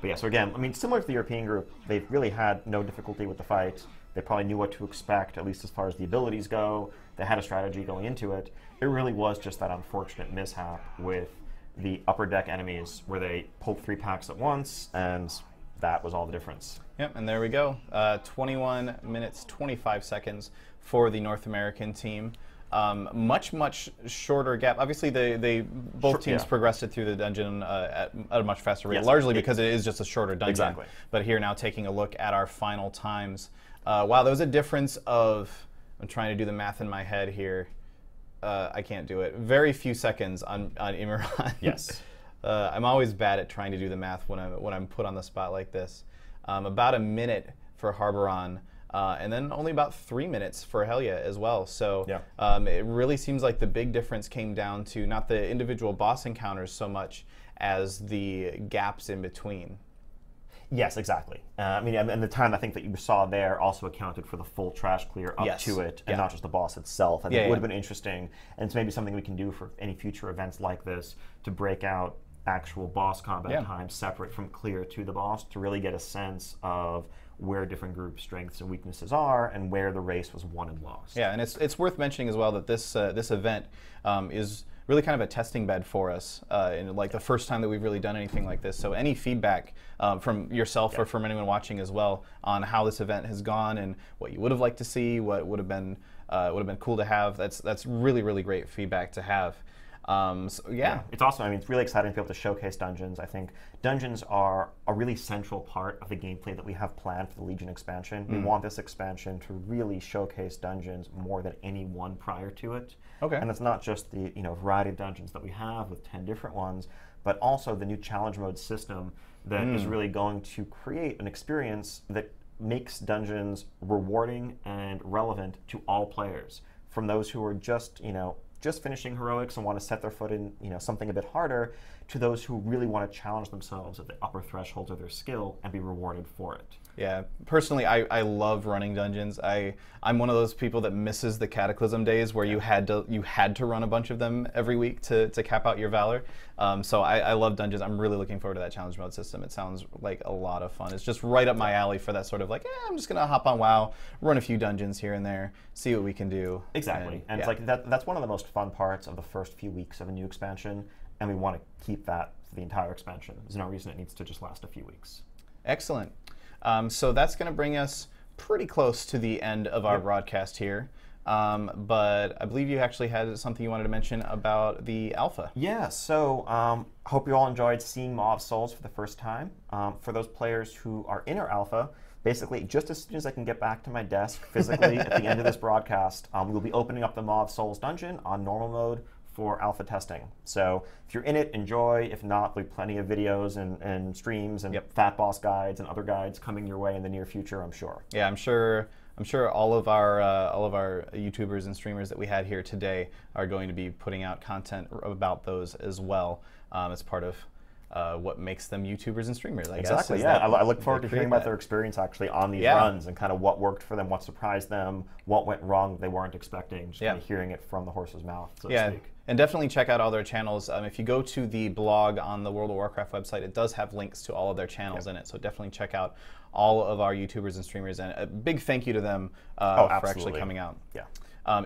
But yeah, so again, I mean, similar to the European group, they've really had no difficulty with the fight. They probably knew what to expect, at least as far as the abilities go. They had a strategy going into it. It really was just that unfortunate mishap with the upper deck enemies where they pulled 3 packs at once, and that was all the difference. Yep, and there we go. 21 minutes, 25 seconds for the North American team. Much shorter gap. Obviously, both teams progressed through the dungeon at a much faster rate, largely because it is just a shorter dungeon. Exactly. But here now taking a look at our final times. Wow, there was a difference of, I'm trying to do the math in my head here. I can't do it. Very few seconds on Imran. Yes. I'm always bad at trying to do the math when I'm put on the spot like this. About a minute for Harberon, and then only about 3 minutes for Helia as well. So it really seems like the big difference came down to not the individual boss encounters so much as the gaps in between. Yes, exactly. I mean, and the time I think that you saw there also accounted for the full trash clear up to it, and not just the boss itself. I think it would have been interesting, and it's maybe something we can do for any future events like this, to break out actual boss combat time separate from clear to the boss, to really get a sense of where different group strengths and weaknesses are, and where the race was won and lost. Yeah, and it's worth mentioning as well that this event is really kind of a testing bed for us, and like the first time that we've really done anything like this. So any feedback from yourself or from anyone watching as well on how this event has gone and what you would have liked to see, what would have been cool to have, that's really great feedback to have. So, it's awesome. I mean, it's really exciting to be able to showcase Dungeons. I think Dungeons are a really central part of the gameplay that we have planned for the Legion expansion. We want this expansion to really showcase Dungeons more than any one prior to it. Okay. And it's not just the variety of dungeons that we have with 10 different ones, but also the new challenge mode system that is really going to create an experience that makes Dungeons rewarding and relevant to all players, from those who are just finishing heroics and want to set their foot in something a bit harder, to those who really want to challenge themselves at the upper thresholds of their skill and be rewarded for it. Yeah, personally, I love running dungeons. I'm one of those people that misses the Cataclysm days where you had to run a bunch of them every week to cap out your Valor. So I love dungeons. I'm really looking forward to that challenge mode system. It sounds like a lot of fun. It's just right up my alley for that sort of like, I'm just gonna hop on WoW, run a few dungeons here and there, see what we can do. Exactly, and it's like that's one of the most fun parts of the first few weeks of a new expansion, and we want to keep that for the entire expansion. There's no reason it needs to just last a few weeks. Excellent. So that's going to bring us pretty close to the end of our broadcast here. But I believe you actually had something you wanted to mention about the alpha. Yeah, so hope you all enjoyed seeing Maw of Souls for the first time. For those players who are in our alpha, basically just as soon as I can get back to my desk physically at the end of this broadcast, we'll be opening up the Maw of Souls dungeon on normal mode for alpha testing. So if you're in it, enjoy. If not, there'll be plenty of videos and streams and fat boss guides and other guides coming your way in the near future, I'm sure. Yeah, I'm sure all of our YouTubers and streamers that we had here today are going to be putting out content about those as well, as part of what makes them YouTubers and streamers, I guess. Exactly, yeah. I look forward to hearing about their experience actually on these runs, and kind of what worked for them, what surprised them, what went wrong that they weren't expecting, just kind of hearing it from the horse's mouth, so to speak. And definitely check out all their channels. If you go to the blog on the World of Warcraft website, it does have links to all of their channels in it, so definitely check out all of our YouTubers and streamers, and a big thank you to them for actually coming out. Yeah.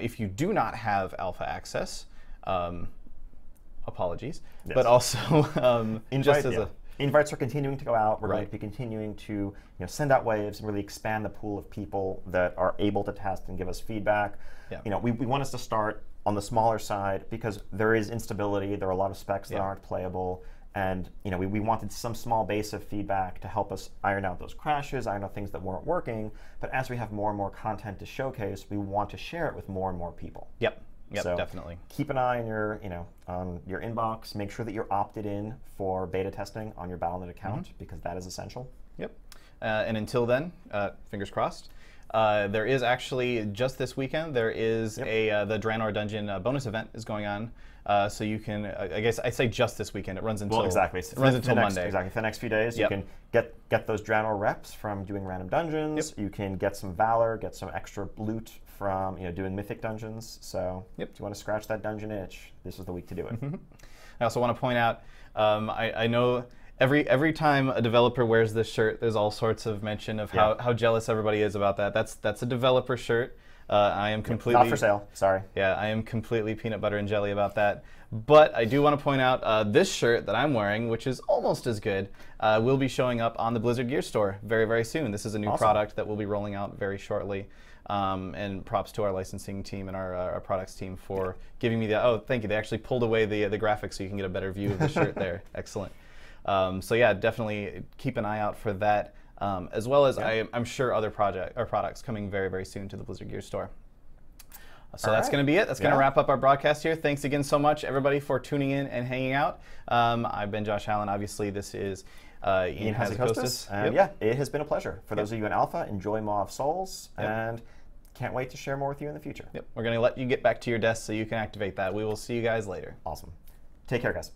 If you do not have alpha access, apologies, but also invites are continuing to go out. We're going to be continuing to send out waves and really expand the pool of people that are able to test and give us feedback. We want us to start on the smaller side because there is instability. There are a lot of specs that aren't playable, and we wanted some small base of feedback to help us iron out those crashes, iron out things that weren't working. But as we have more and more content to showcase, we want to share it with more and more people. Yep, so definitely. Keep an eye on your, on your inbox. Make sure that you're opted in for beta testing on your Battle.net account because that is essential. Yep. And until then, fingers crossed. There is actually, just this weekend, there is the Draenor Dungeon bonus event is going on. So you can, I guess I say just this weekend. It runs until exactly. It runs until Monday. Exactly. For the next few days, you can get those Draenor reps from doing random dungeons. You can get some Valor, get some extra loot from doing mythic dungeons. So if you want to scratch that dungeon itch, this is the week to do it. I also want to point out, I know every time a developer wears this shirt, there's all sorts of mention of how jealous everybody is about that. That's a developer shirt. I am completely not for sale. Sorry. Yeah, I am completely peanut butter and jelly about that. But I do want to point out this shirt that I'm wearing, which is almost as good, will be showing up on the Blizzard Gear Store very, very soon. This is a new product that we'll be rolling out very shortly. And props to our licensing team and our products team for giving me the. Oh, thank you. They actually pulled away the graphics so you can get a better view of the shirt there. Excellent. So yeah, definitely keep an eye out for that. As well as I'm sure other products coming very, very soon to the Blizzard Gear Store. So that's going to be it. That's going to wrap up our broadcast here. Thanks again so much, everybody, for tuning in and hanging out. I've been Josh Allen. Obviously, this is Ian Hazakostas. And yeah, it has been a pleasure. For those of you in Alpha, enjoy Maw of Souls, and can't wait to share more with you in the future. We're going to let you get back to your desk so you can activate that. We will see you guys later. Awesome. Take care, guys.